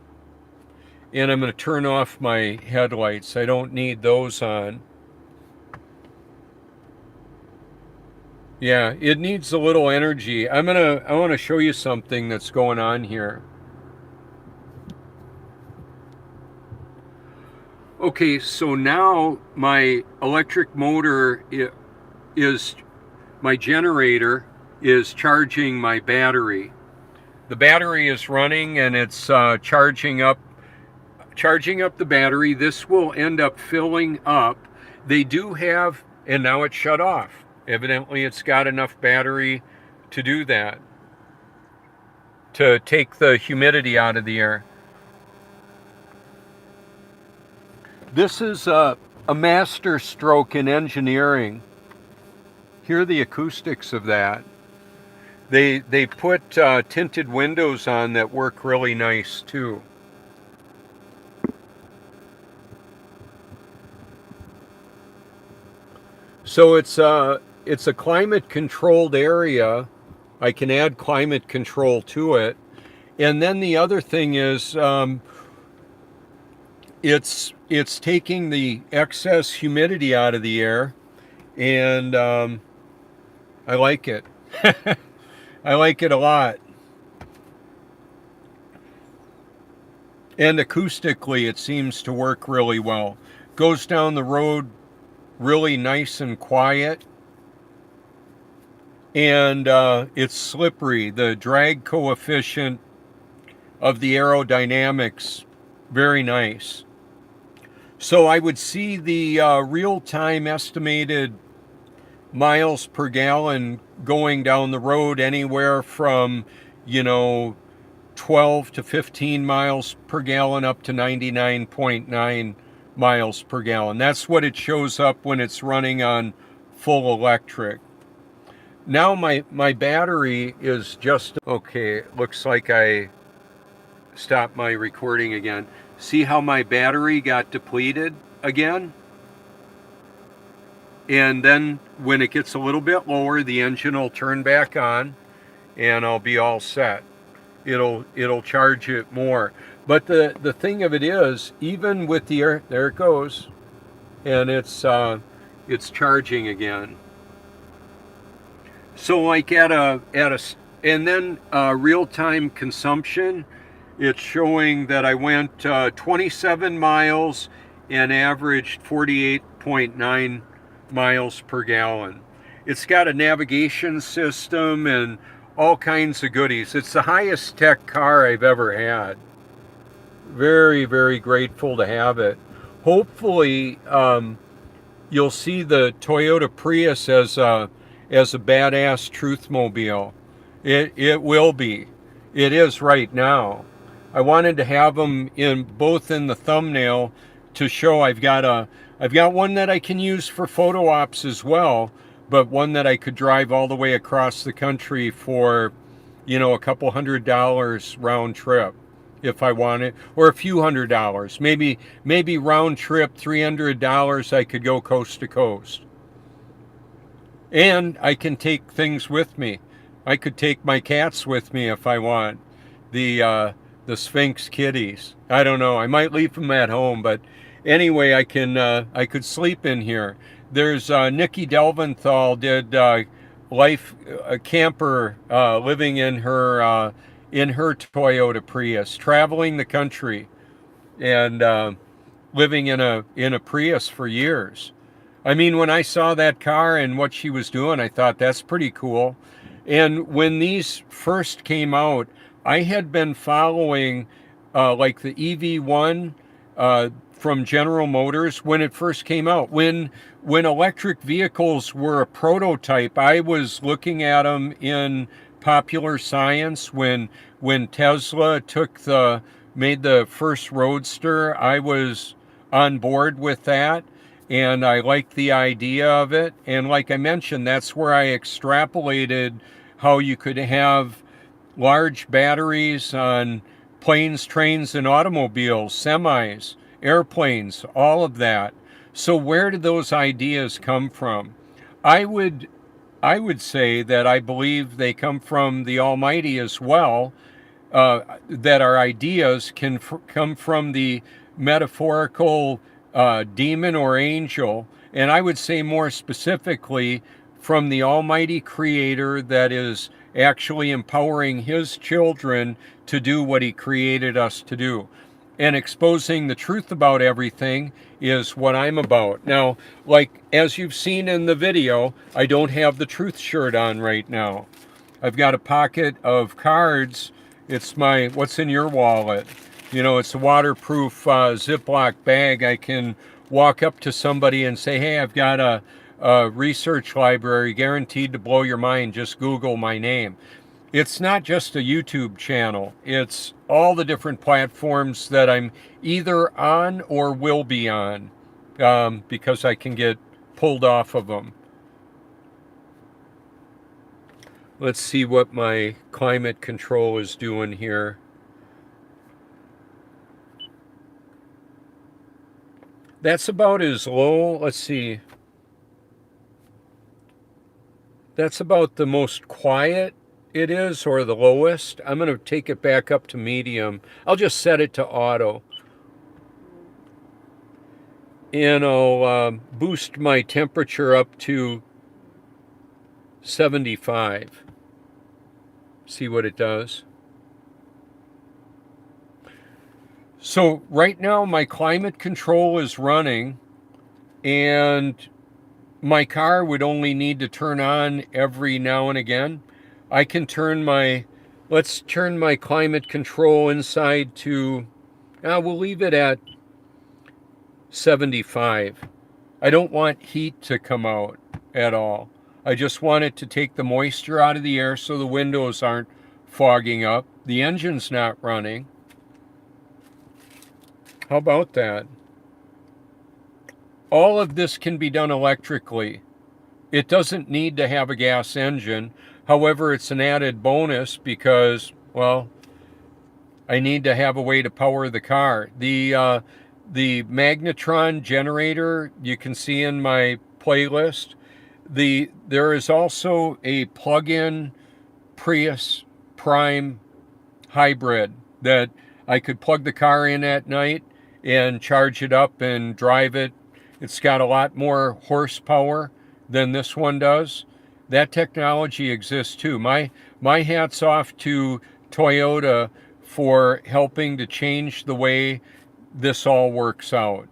and I'm going to turn off my headlights. I don't need those on. Yeah, it needs a little energy. I want to show you something that's going on here. Okay, so now my electric motor is, my generator is charging my battery. The battery is running and it's charging up the battery. This will end up filling up. They do have, and now it's shut off. Evidently it's got enough battery to do that, to take the humidity out of the air. This is a master stroke in engineering. Hear the acoustics of that. They put tinted windows on that work really nice too. So it's a climate controlled area. I can add climate control to it. And then the other thing is it's taking the excess humidity out of the air, and I like it. I like it a lot. And acoustically, it seems to work really well. Goes down the road really nice and quiet. And it's slippery. The drag coefficient of the aerodynamics, very nice. So I would see the real-time estimated miles per gallon going down the road anywhere from, 12 to 15 miles per gallon up to 99.9 miles per gallon. That's what it shows up when it's running on full electric. Now my battery is just, okay, it looks like I stopped my recording again. See how my battery got depleted again? And then when it gets a little bit lower, the engine will turn back on and I'll be all set. It'll charge it more. But the thing of it is, even with the air, there it goes, and it's charging again. So like and then real-time consumption, it's showing that I went 27 miles and averaged 48.9 miles per gallon. It's got a navigation system and all kinds of goodies. It's the highest tech car I've ever had. Very, very grateful to have it. Hopefully, you'll see the Toyota Prius as a badass truthmobile. It will be. It is right now. I wanted to have them both in the thumbnail to show I've got one that I can use for photo ops as well, but one that I could drive all the way across the country for, a couple $100 round trip if I wanted, or a few $100. Maybe round trip $300 I could go coast to coast. And I can take things with me. I could take my cats with me if I want. The Sphinx kitties. I don't know. I might leave them at home, but anyway, I could sleep in here. There's Nikki Delventhal did a camper living in her Toyota Prius, traveling the country, and living in a Prius for years. I mean, when I saw that car and what she was doing, I thought that's pretty cool. And when these first came from from General Motors when it first came out. When electric vehicles were a prototype, I was looking at them in Popular Science. When Tesla made the first Roadster, I was on board with that, and I liked the idea of it. And like I mentioned, that's where I extrapolated how you could have large batteries on planes, trains, and automobiles, semis, airplanes, all of that. So where did those ideas come from? I would say that I believe they come from the Almighty as well, that our ideas can come from the metaphorical demon or angel, and I would say more specifically from the Almighty Creator that is actually empowering His children to do what He created us to do. And exposing the truth about everything is what I'm about. Now, like as you've seen in the video, I don't have the truth shirt on right now. I've got a pocket of cards. It's my what's in your wallet. You know, it's a waterproof Ziploc bag. I can walk up to somebody and say, hey, I've got a research library guaranteed to blow your mind. Just Google my name. It's not just a YouTube channel. It's all the different platforms that I'm either on or will be on, because I can get pulled off of them. Let's see what my climate control is doing here. That's about as low. Let's see. That's about the most quiet it is, or the lowest. I'm going to take it back up to medium. I'll just set it to auto. And I'll boost my temperature up to 75. See what it does. So right now my climate control is running, and my car would only need to turn on every now and again. I can let's turn my climate control inside to, we'll leave it at 75. I don't want heat to come out at all. I just want it to take the moisture out of the air so the windows aren't fogging up. The engine's not running. How about that? All of this can be done electrically. It doesn't need to have a gas engine. However, it's an added bonus because, well, I need to have a way to power the car. The magnetron generator you can see in my playlist. There is also a plug-in Prius Prime hybrid that I could plug the car in at night and charge it up and drive it. It's got a lot more horsepower than this one does. That technology exists too. My hat's off to Toyota for helping to change the way this all works out.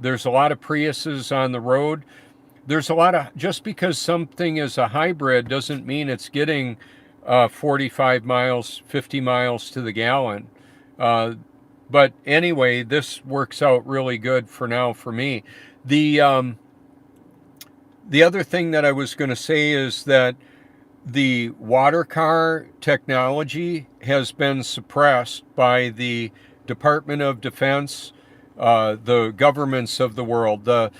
There's a lot of Priuses on the road. There's a lot of, just because something is a hybrid doesn't mean it's getting 45 miles, 50 miles to the gallon. But anyway, this works out really good for now for me. The other thing that I was going to say is that the water car technology has been suppressed by the Department of Defense, the governments of the world, the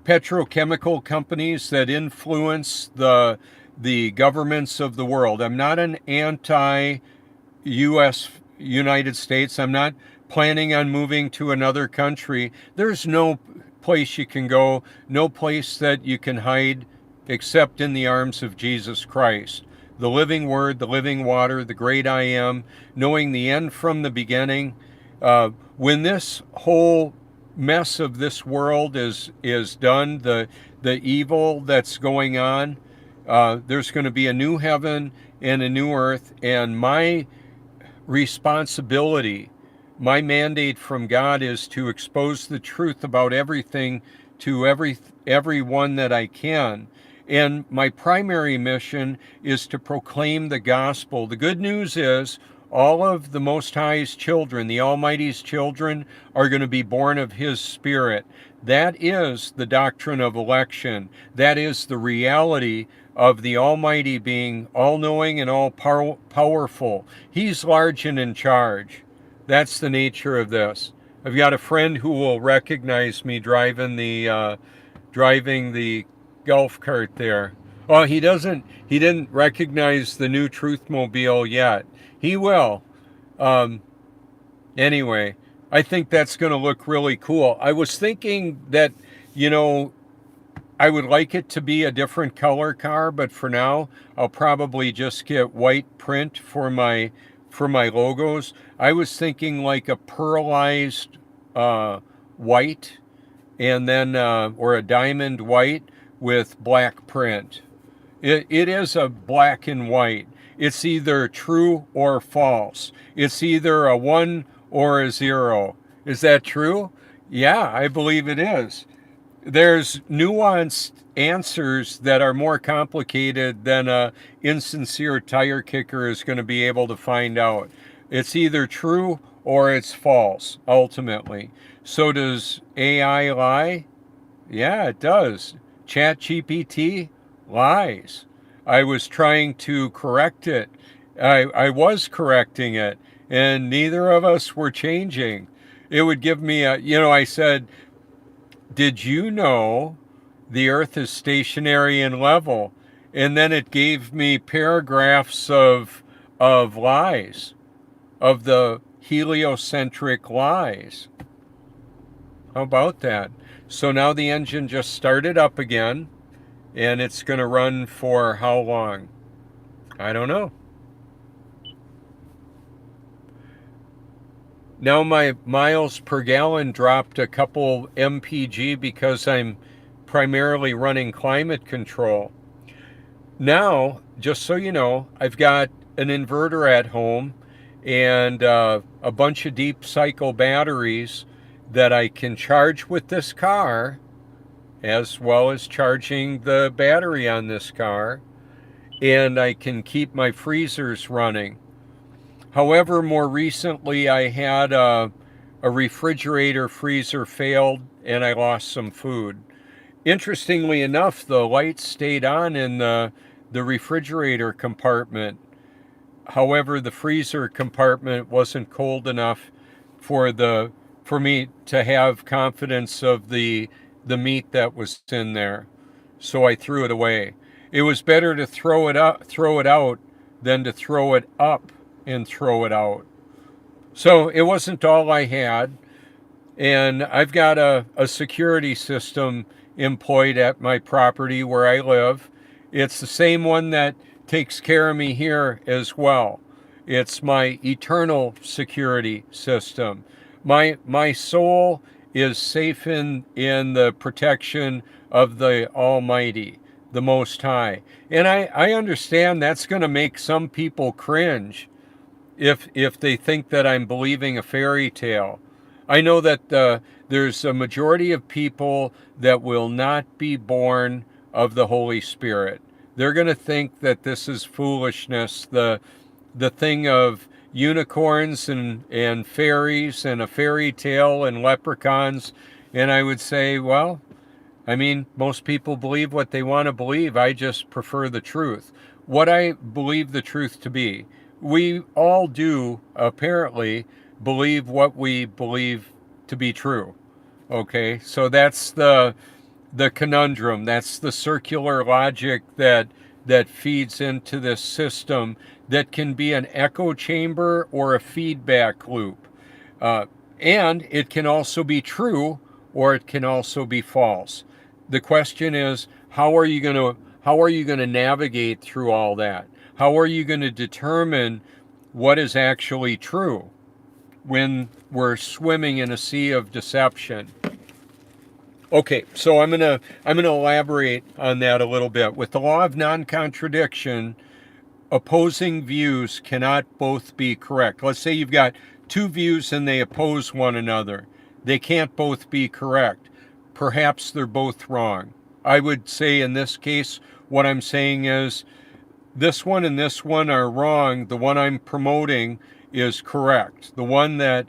petrochemical companies that influence the governments of the world. I'm not an United States. I'm not planning on moving to another country. There's no place you can go, no place that you can hide except in the arms of Jesus Christ, the living Word, the living water, the great I Am, knowing the end from the beginning. When this whole mess of this world is done, the evil that's going on, there's going to be a new heaven and a new earth, and my responsibility, my mandate from God is to expose the truth about everything to everyone that I can. And my primary mission is to proclaim the gospel. The good news is all of the Most High's children, the Almighty's children, are going to be born of His Spirit. That is the doctrine of election. That is the reality of the Almighty being all-knowing and all-powerful. He's large and in charge. That's the nature of this. I've got a friend who will recognize me driving the golf cart there. Oh, he didn't recognize the new Truthmobile yet. He will. Anyway, I think that's going to look really cool. I was thinking that, I would like it to be a different color car, but for now, I'll probably just get white print for my logos. I was thinking like a pearlized white, and then or a diamond white with black print. It is a black and white. It's either true or false. It's either a 1 or a 0. Is that true? Yeah, I believe it is. There's nuanced answers that are more complicated than a insincere tire kicker is going to be able to find out. It's either true or it's false, ultimately. So does AI lie? Yeah, it does. ChatGPT lies. I was trying to correct it. I was correcting it, and neither of us were changing. It would give me I said, did you know the Earth is stationary and level? And then it gave me paragraphs of lies, of the heliocentric lies. How about that? So now the engine just started up again, and it's going to run for how long? I don't know. Now my miles per gallon dropped a couple mpg because I'm primarily running climate control. Now, just so you know, I've got an inverter at home and a bunch of deep cycle batteries that I can charge with this car, as well as charging the battery on this car, and I can keep my freezers running. However, more recently I had a refrigerator freezer failed and I lost some food. Interestingly enough, the lights stayed on in the refrigerator compartment. However, the freezer compartment wasn't cold enough for me to have confidence of the meat that was in there. So I threw it away. It was better to throw it out than to throw it up and throw it out. So it wasn't all I had. And I've got a security system employed at my property where I live. It's the same one that takes care of me here as well. It's my eternal security system. My soul is safe in the protection of the Almighty, the Most High. And I understand that's going to make some people cringe if they think that I'm believing a fairy tale. I know that there's a majority of people that will not be born of the Holy Spirit. They're going to think that this is foolishness, the thing of unicorns and fairies and a fairy tale and leprechauns. And I would say, well, I mean, most people believe what they want to believe. I just prefer the truth. What I believe the truth to be. We all do, apparently, believe what we believe to be true. Okay, so that's the conundrum. That's the circular logic that feeds into this system that can be an echo chamber or a feedback loop. And it can also be true or it can also be false. The question is, how are you going to navigate through all that? How are you going to determine what is actually true when we're swimming in a sea of deception? Okay, so I'm gonna elaborate on that a little bit. With the law of non-contradiction, opposing views cannot both be correct. Let's say you've got two views and they oppose one another. They can't both be correct. Perhaps they're both wrong. I would say in this case, what I'm saying is this one and this one are wrong. The one I'm promoting is correct. The one that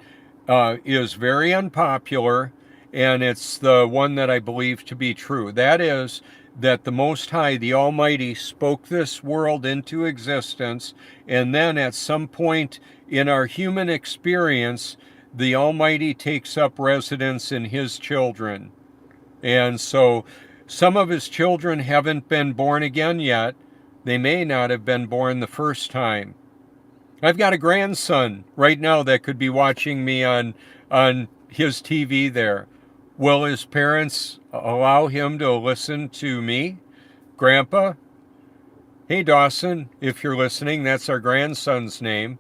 is very unpopular, and it's the one that I believe to be true. That is that the Most High, the Almighty, spoke this world into existence, and then at some point in our human experience, the Almighty takes up residence in His children. And so some of His children haven't been born again yet. They may not have been born the first time. I've got a grandson right now that could be watching me on his TV there. Will his parents allow him to listen to me? Grandpa? Hey, Dawson, if you're listening, that's our grandson's name.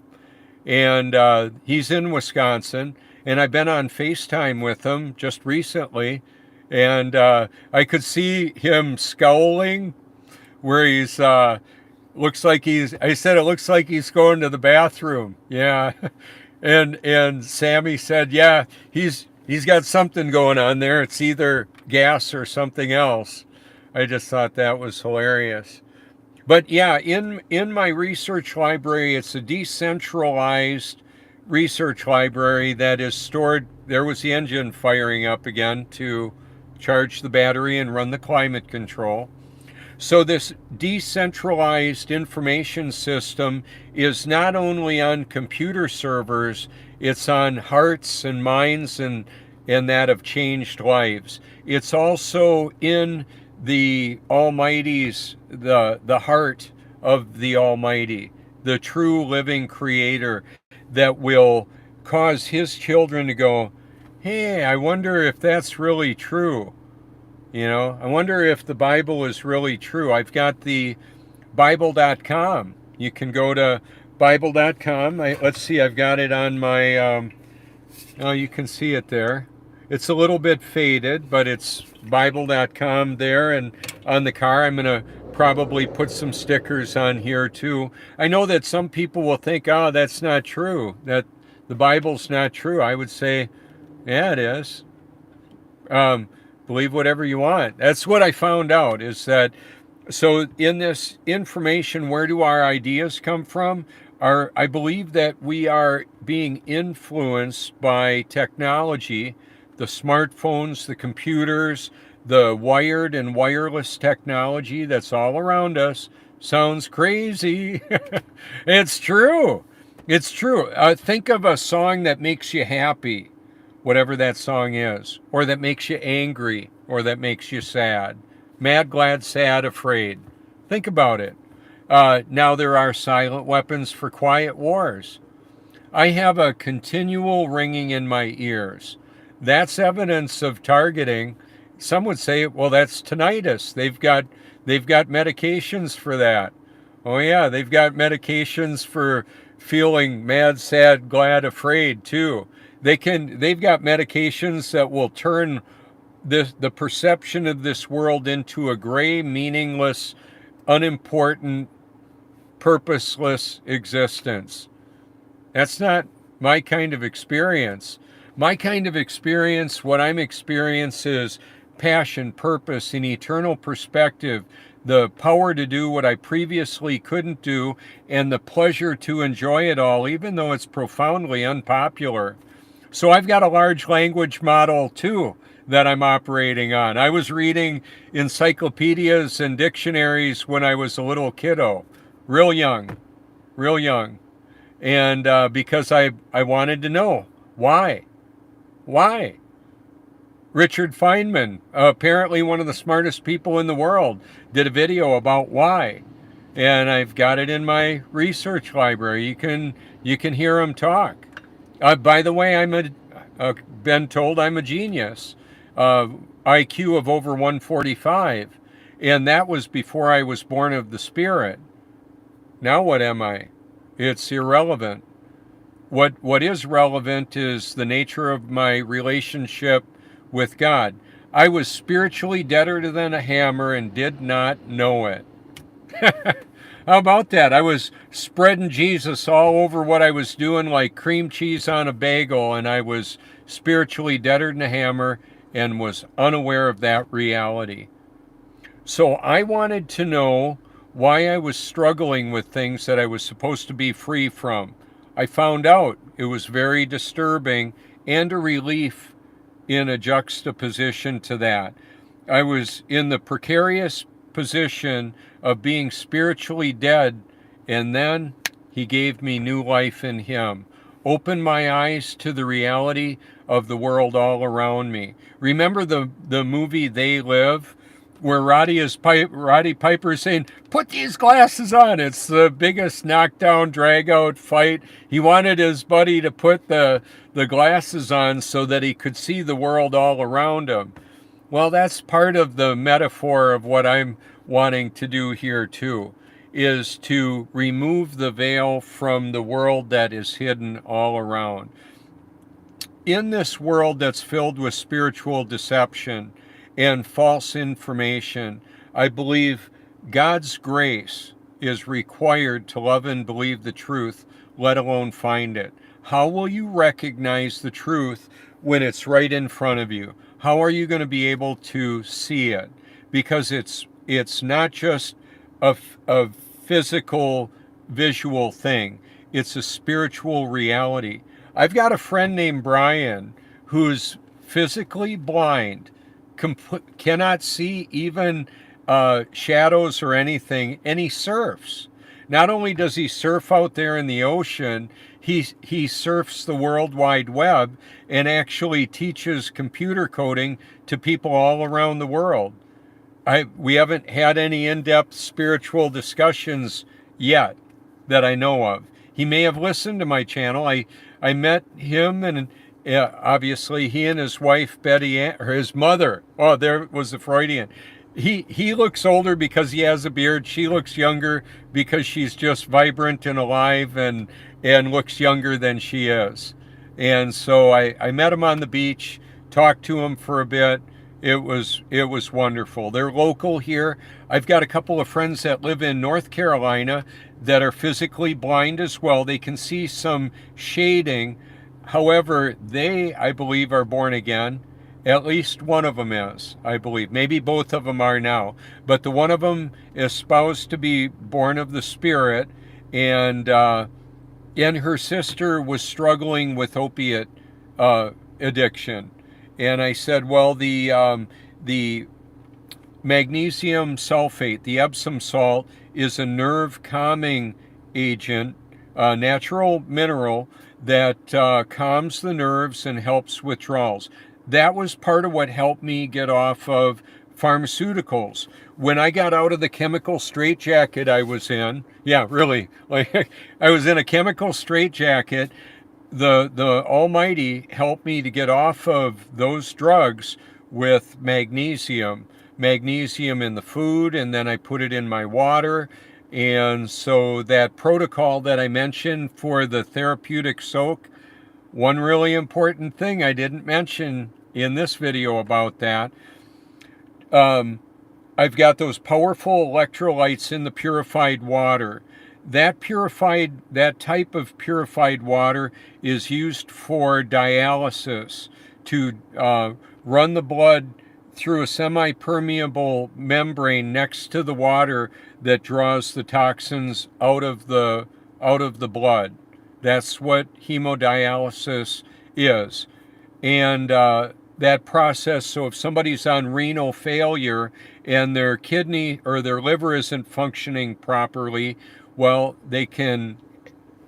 And he's in Wisconsin. And I've been on FaceTime with him just recently. And I could see him scowling where he's... looks like I said it looks like he's going to the bathroom. Yeah. And Sammy said, yeah, he's got something going on there. It's either gas or something else. I just thought that was hilarious. But yeah, in my research library, it's a decentralized research library that is stored. There was the engine firing up again to charge the battery and run the climate control. So this decentralized information system is not only on computer servers, it's on hearts and minds and that have changed lives. It's also in the Almighty's, the heart of the Almighty, the true living creator that will cause His children to go, hey, I wonder if that's really true. You know, I wonder if the Bible is really true. I've got the Bible.com. You can go to Bible.com. Let's see, I've got it on my, oh, you can see it there. It's a little bit faded, but it's Bible.com there. And on the car, I'm going to probably put some stickers on here too. I know that some people will think, oh, that's not true, that the Bible's not true. I would say, yeah, it is. Believe whatever you want. That's what I found out, is that, so in this information, where do our ideas come from? I believe that we are being influenced by technology, the smartphones, the computers, the wired and wireless technology that's all around us. Sounds crazy. It's true. It's true. Think of a song that makes you happy, whatever that song is, or that makes you angry, or that makes you sad. Mad, glad, sad, afraid. Think about it. Now there are silent weapons for quiet wars. I have a continual ringing in my ears. That's evidence of targeting. Some would say, well, that's tinnitus. They've got medications for that. Oh yeah, they've got medications for feeling mad, sad, glad, afraid too. They've got medications that will turn the perception of this world into a gray, meaningless, unimportant, purposeless existence. That's not my kind of experience. My kind of experience, what I'm experiencing, is passion, purpose, an eternal perspective, the power to do what I previously couldn't do, and the pleasure to enjoy it all, even though it's profoundly unpopular. So I've got a large language model too that I'm operating on. I was reading encyclopedias and dictionaries when I was a little kiddo, real young. And because I wanted to know why. Richard Feynman, apparently one of the smartest people in the world, did a video about why. And I've got it in my research library. You can hear him talk. By the way, I've been told I'm a genius. IQ of over 145. And that was before I was born of the Spirit. Now what am I? It's irrelevant. What is relevant is the nature of my relationship with God. I was spiritually deader than a hammer and did not know it. How about that? I was spreading Jesus all over what I was doing like cream cheese on a bagel, and I was spiritually deader than a hammer and was unaware of that reality. So I wanted to know why I was struggling with things that I was supposed to be free from. I found out it was very disturbing and a relief in a juxtaposition to that. I was in the precarious position of being spiritually dead, and then he gave me new life in him. Opened my eyes to the reality of the world all around me. Remember the movie They Live, where Roddy Piper is saying, "Put these glasses on." It's the biggest knockdown, drag-out fight. He wanted his buddy to put the glasses on so that he could see the world all around him. Well, that's part of the metaphor of what I'm wanting to do here too, is to remove the veil from the world that is hidden all around. In this world that's filled with spiritual deception and false information, I believe God's grace is required to love and believe the truth, let alone find it. How will you recognize the truth when it's right in front of you? How are you going to be able to see it? Because it's not just a physical, visual thing. It's a spiritual reality. I've got a friend named Brian who's physically blind, cannot see even shadows or anything, and he surfs. Not only does he surf out there in the ocean, he surfs the World Wide Web and actually teaches computer coding to people all around the world. We haven't had any in-depth spiritual discussions yet that I know of. He may have listened to my channel. I met him, and obviously he and his wife Betty, or his mother. Oh, there was the Freudian. He looks older because he has a beard. She looks younger because she's just vibrant and alive and looks younger than she is. And so I met him on the beach, talked to him for a bit. It was wonderful. They're local here. I've got a couple of friends that live in North Carolina that are physically blind as well. They can see some shading. However, they, I believe, are born again. At least one of them is, I believe. Maybe both of them are now. But the one of them is espoused to be born of the Spirit, and her sister was struggling with opiate addiction. And I said, well, the magnesium sulfate, the Epsom salt, is a nerve calming agent, a natural mineral that calms the nerves and helps withdrawals. That was part of what helped me get off of pharmaceuticals. When I got out of the chemical straitjacket I was in, yeah, really, like I was in a chemical straitjacket, the Almighty helped me to get off of those drugs with magnesium in the food, and then I put it in my water. And so that protocol that I mentioned for the therapeutic soak, one really important thing I didn't mention in this video about that, I've got those powerful electrolytes in the purified water. That type of purified water is used for dialysis, to run the blood through a semi-permeable membrane next to the water that draws the toxins out of the blood. That's what hemodialysis is. And that process, so if somebody's on renal failure and their kidney or their liver isn't functioning properly, well, they can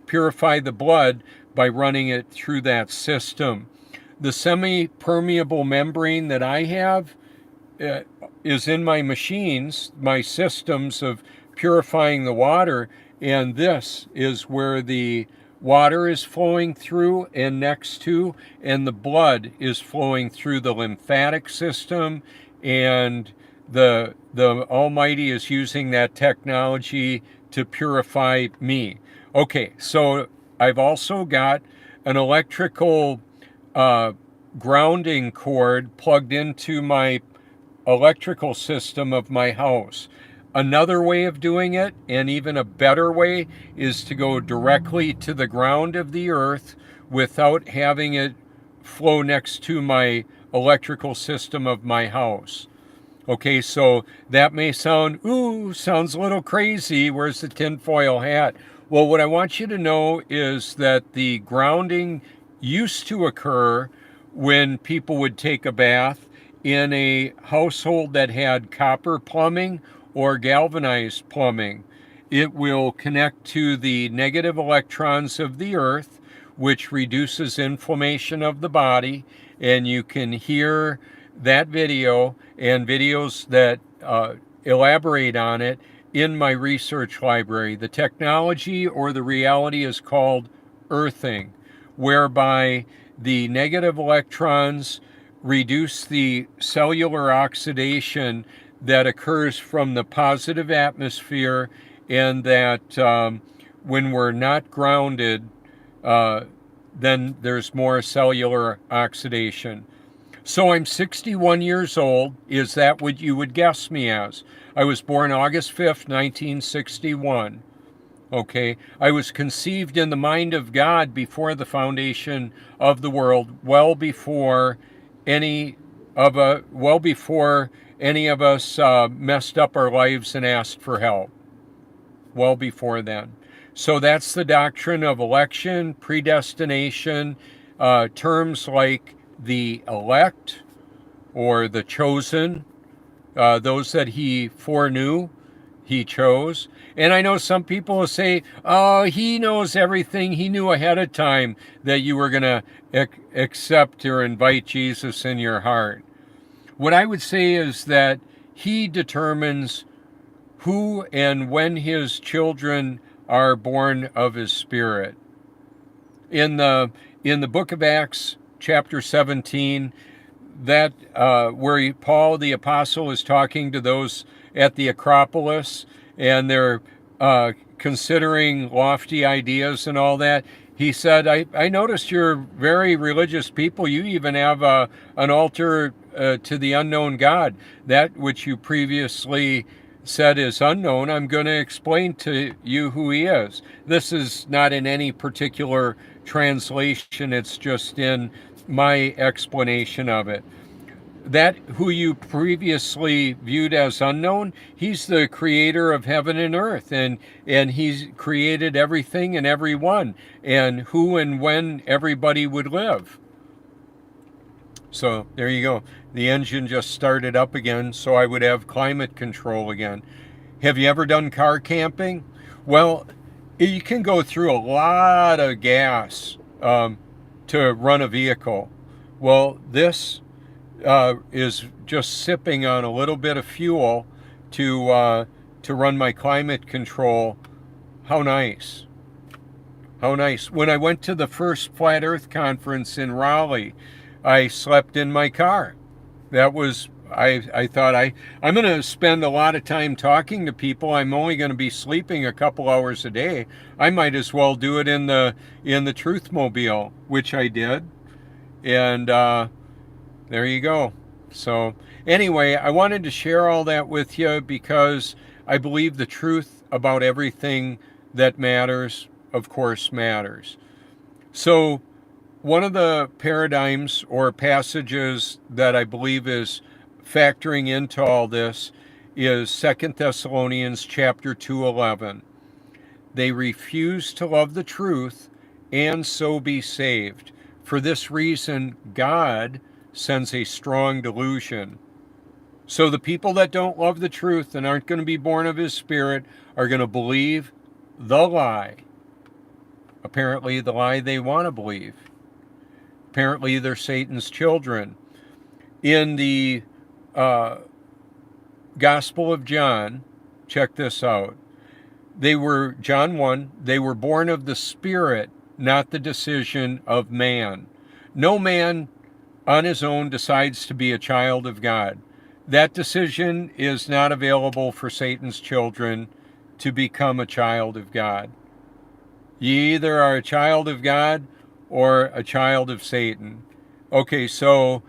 purify the blood by running it through that system. The semi-permeable membrane that I have is in my machines, my systems of purifying the water, and this is where the water is flowing through and next to, and the blood is flowing through the lymphatic system, and the Almighty is using that technology to purify me. Okay, so I've also got an electrical grounding cord plugged into my electrical system of my house. Another way of doing it, and even a better way, is to go directly to the ground of the earth without having it flow next to my electrical system of my house. Okay, so that may sounds a little crazy. Where's the tinfoil hat? Well, what I want you to know is that the grounding used to occur when people would take a bath in a household that had copper plumbing or galvanized plumbing. It will connect to the negative electrons of the earth, which reduces inflammation of the body, and you can hear that video and videos that elaborate on it in my research library. The technology or the reality is called earthing, whereby the negative electrons reduce the cellular oxidation that occurs from the positive atmosphere, and that when we're not grounded, then there's more cellular oxidation. So I'm 61 years old. Is that what you would guess me as? I was born August 5th, 1961. Okay, I was conceived in the mind of God before the foundation of the world, well before any of us messed up our lives and asked for help. Well before then. So that's the doctrine of election, predestination, terms like the elect or the chosen, those that he foreknew, he chose. And I know some people will say, oh, he knows everything. He knew ahead of time that you were going to accept or invite Jesus in your heart. What I would say is that he determines who and when his children are born of his Spirit. In the book of Acts, chapter 17, that where Paul the apostle is talking to those at the Acropolis, and they're considering lofty ideas and all that. He said, I noticed you're very religious people. You even have an altar to the unknown God. That which you previously said is unknown, I'm going to explain to you who he is. This is not in any particular translation. It's just in my explanation of it. That who you previously viewed as unknown, he's the creator of heaven and earth, and he's created everything and everyone, and who and when everybody would live. So there you go. The engine just started up again, so I would have climate control again. Have you ever done car camping? Well, you can go through a lot of gas to run a vehicle. Well, this is just sipping on a little bit of fuel to run my climate control. How nice. How nice. When I went to the first Flat Earth conference in Raleigh, I slept in my car. That was, I thought I'm going to spend a lot of time talking to people. I'm only going to be sleeping a couple hours a day. I might as well do it in the Truthmobile, which I did. And there you go. So anyway, I wanted to share all that with you because I believe the truth about everything that matters, of course, matters. So one of the paradigms or passages that I believe is factoring into all this is 2 Thessalonians chapter 2:11. They refuse to love the truth and so be saved. For this reason, God sends a strong delusion. So the people that don't love the truth and aren't going to be born of his Spirit are going to believe the lie. Apparently the lie they want to believe. Apparently they're Satan's children. In the Gospel of John, check this out. John 1, they were born of the Spirit, not the decision of man. No man on his own decides to be a child of God. That decision is not available for Satan's children to become a child of God. You either are a child of God or a child of Satan. Okay, so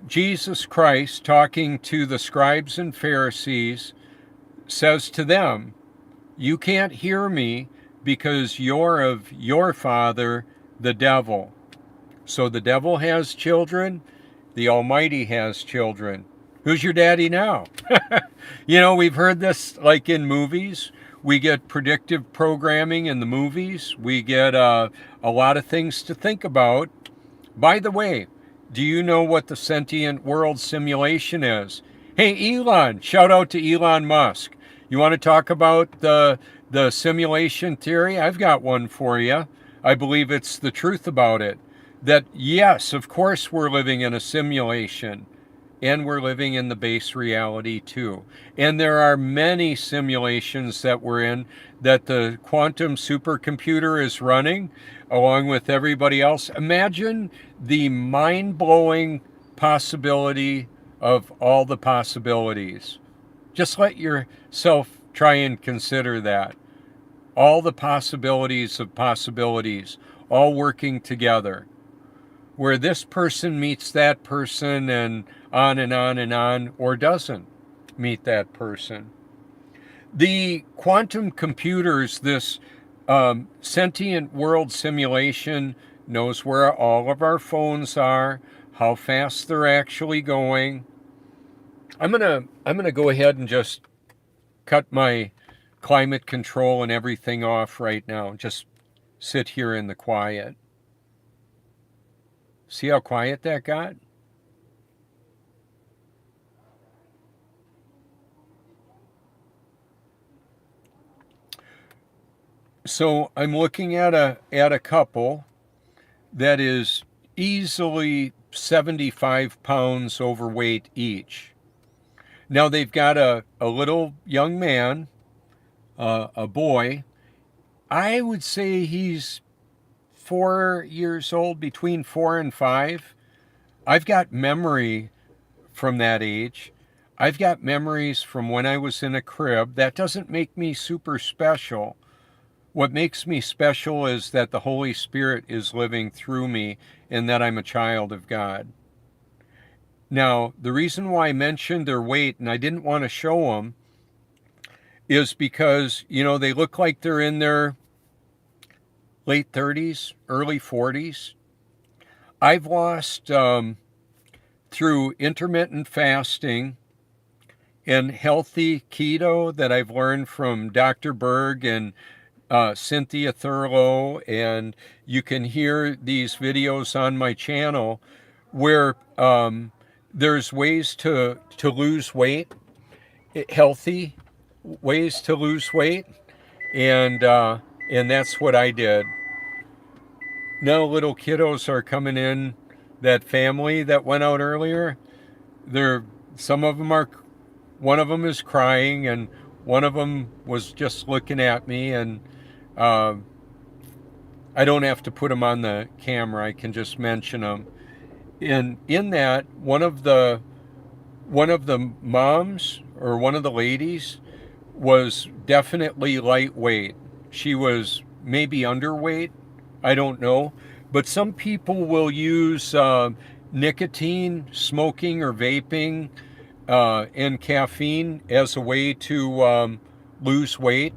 Jesus Christ, talking to the scribes and Pharisees, says to them, you can't hear me because you're of your father, the devil. So the devil has children, the Almighty has children. Who's your daddy now? You know, we've heard this like in movies We get predictive programming in the movies. We get a lot of things to think about. By the way, do you know what the sentient world simulation is? Hey, Elon, shout out to Elon Musk. You want to talk about the simulation theory? I've got one for you. I believe it's the truth about it. That yes, of course we're living in a simulation. And we're living in the base reality too. And there are many simulations that we're in that the quantum supercomputer is running along with everybody else. Imagine the mind-blowing possibility of all the possibilities. Just let yourself try and consider that. All the possibilities of possibilities, all working together. Where this person meets that person and on and on and on, or doesn't meet that person. The quantum computers, this sentient world simulation, knows where all of our phones are, how fast they're actually going. I'm gonna go ahead and just cut my climate control and everything off right now. Just sit here in the quiet. See how quiet that got? So I'm looking at a couple that is easily 75 pounds overweight each. Now they've got a little young man, a boy. I would say he's 4 years old, between 4 and 5. I've got memory from that age. I've got memories from when I was in a crib. That doesn't make me super special. What makes me special is that the Holy Spirit is living through me and that I'm a child of God. Now, the reason why I mentioned their weight, and I didn't want to show them, is because, you know, they look like they're in their late 30s, early 40s. I've lost, through intermittent fasting and healthy keto that I've learned from Dr. Berg and Cynthia Thurlow, and you can hear these videos on my channel where there's ways to lose weight, healthy ways to lose weight, and that's what I did. Now little kiddos are coming in. That family that went out earlier, some of them are, one of them is crying, and one of them was just looking at me, and I don't have to put them on the camera. I can just mention them. And in that, one of the moms, or one of the ladies, was definitely lightweight. She was maybe underweight, I don't know. But some people will use nicotine, smoking or vaping, and caffeine as a way to lose weight.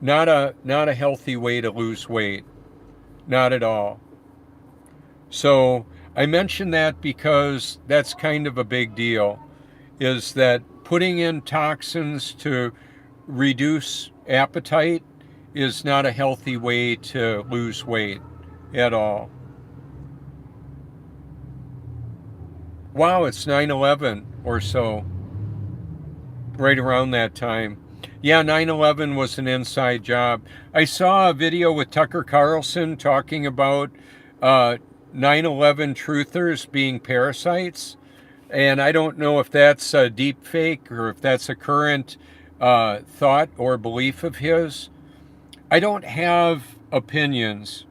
Not a healthy way to lose weight. Not at all. So I mention that because that's kind of a big deal, is that putting in toxins to reduce appetite is not a healthy way to lose weight at all. Wow, it's 9/11 or so, right around that time. Yeah, 9/11 was an inside job. I saw a video with Tucker Carlson talking about 9/11 truthers being parasites, and I don't know if that's a deep fake or if that's a current thought or belief of his. I don't have opinions.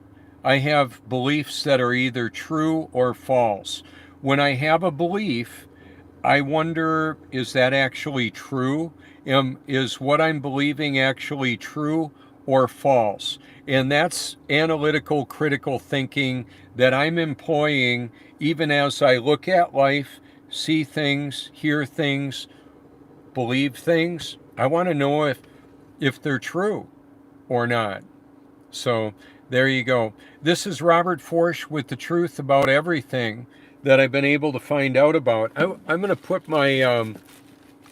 I have beliefs that are either true or false. When I have a belief, I wonder, is that actually true? Is what I'm believing actually true or false? And that's analytical, critical thinking that I'm employing even as I look at life, see things, hear things, believe things. I want to know if they're true or not. So there you go. This is Robert Forsch with the truth about everything that I've been able to find out about. I'm going to put my,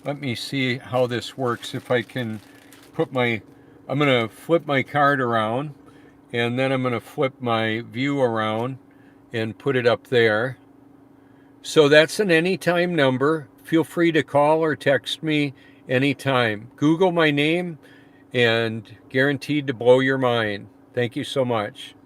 let me see how this works, if I can put my I'm going to flip my card around, and then I'm going to flip my view around and put it up there. So that's an anytime number. Feel free to call or text me anytime. Google my name and guaranteed to blow your mind. Thank you so much.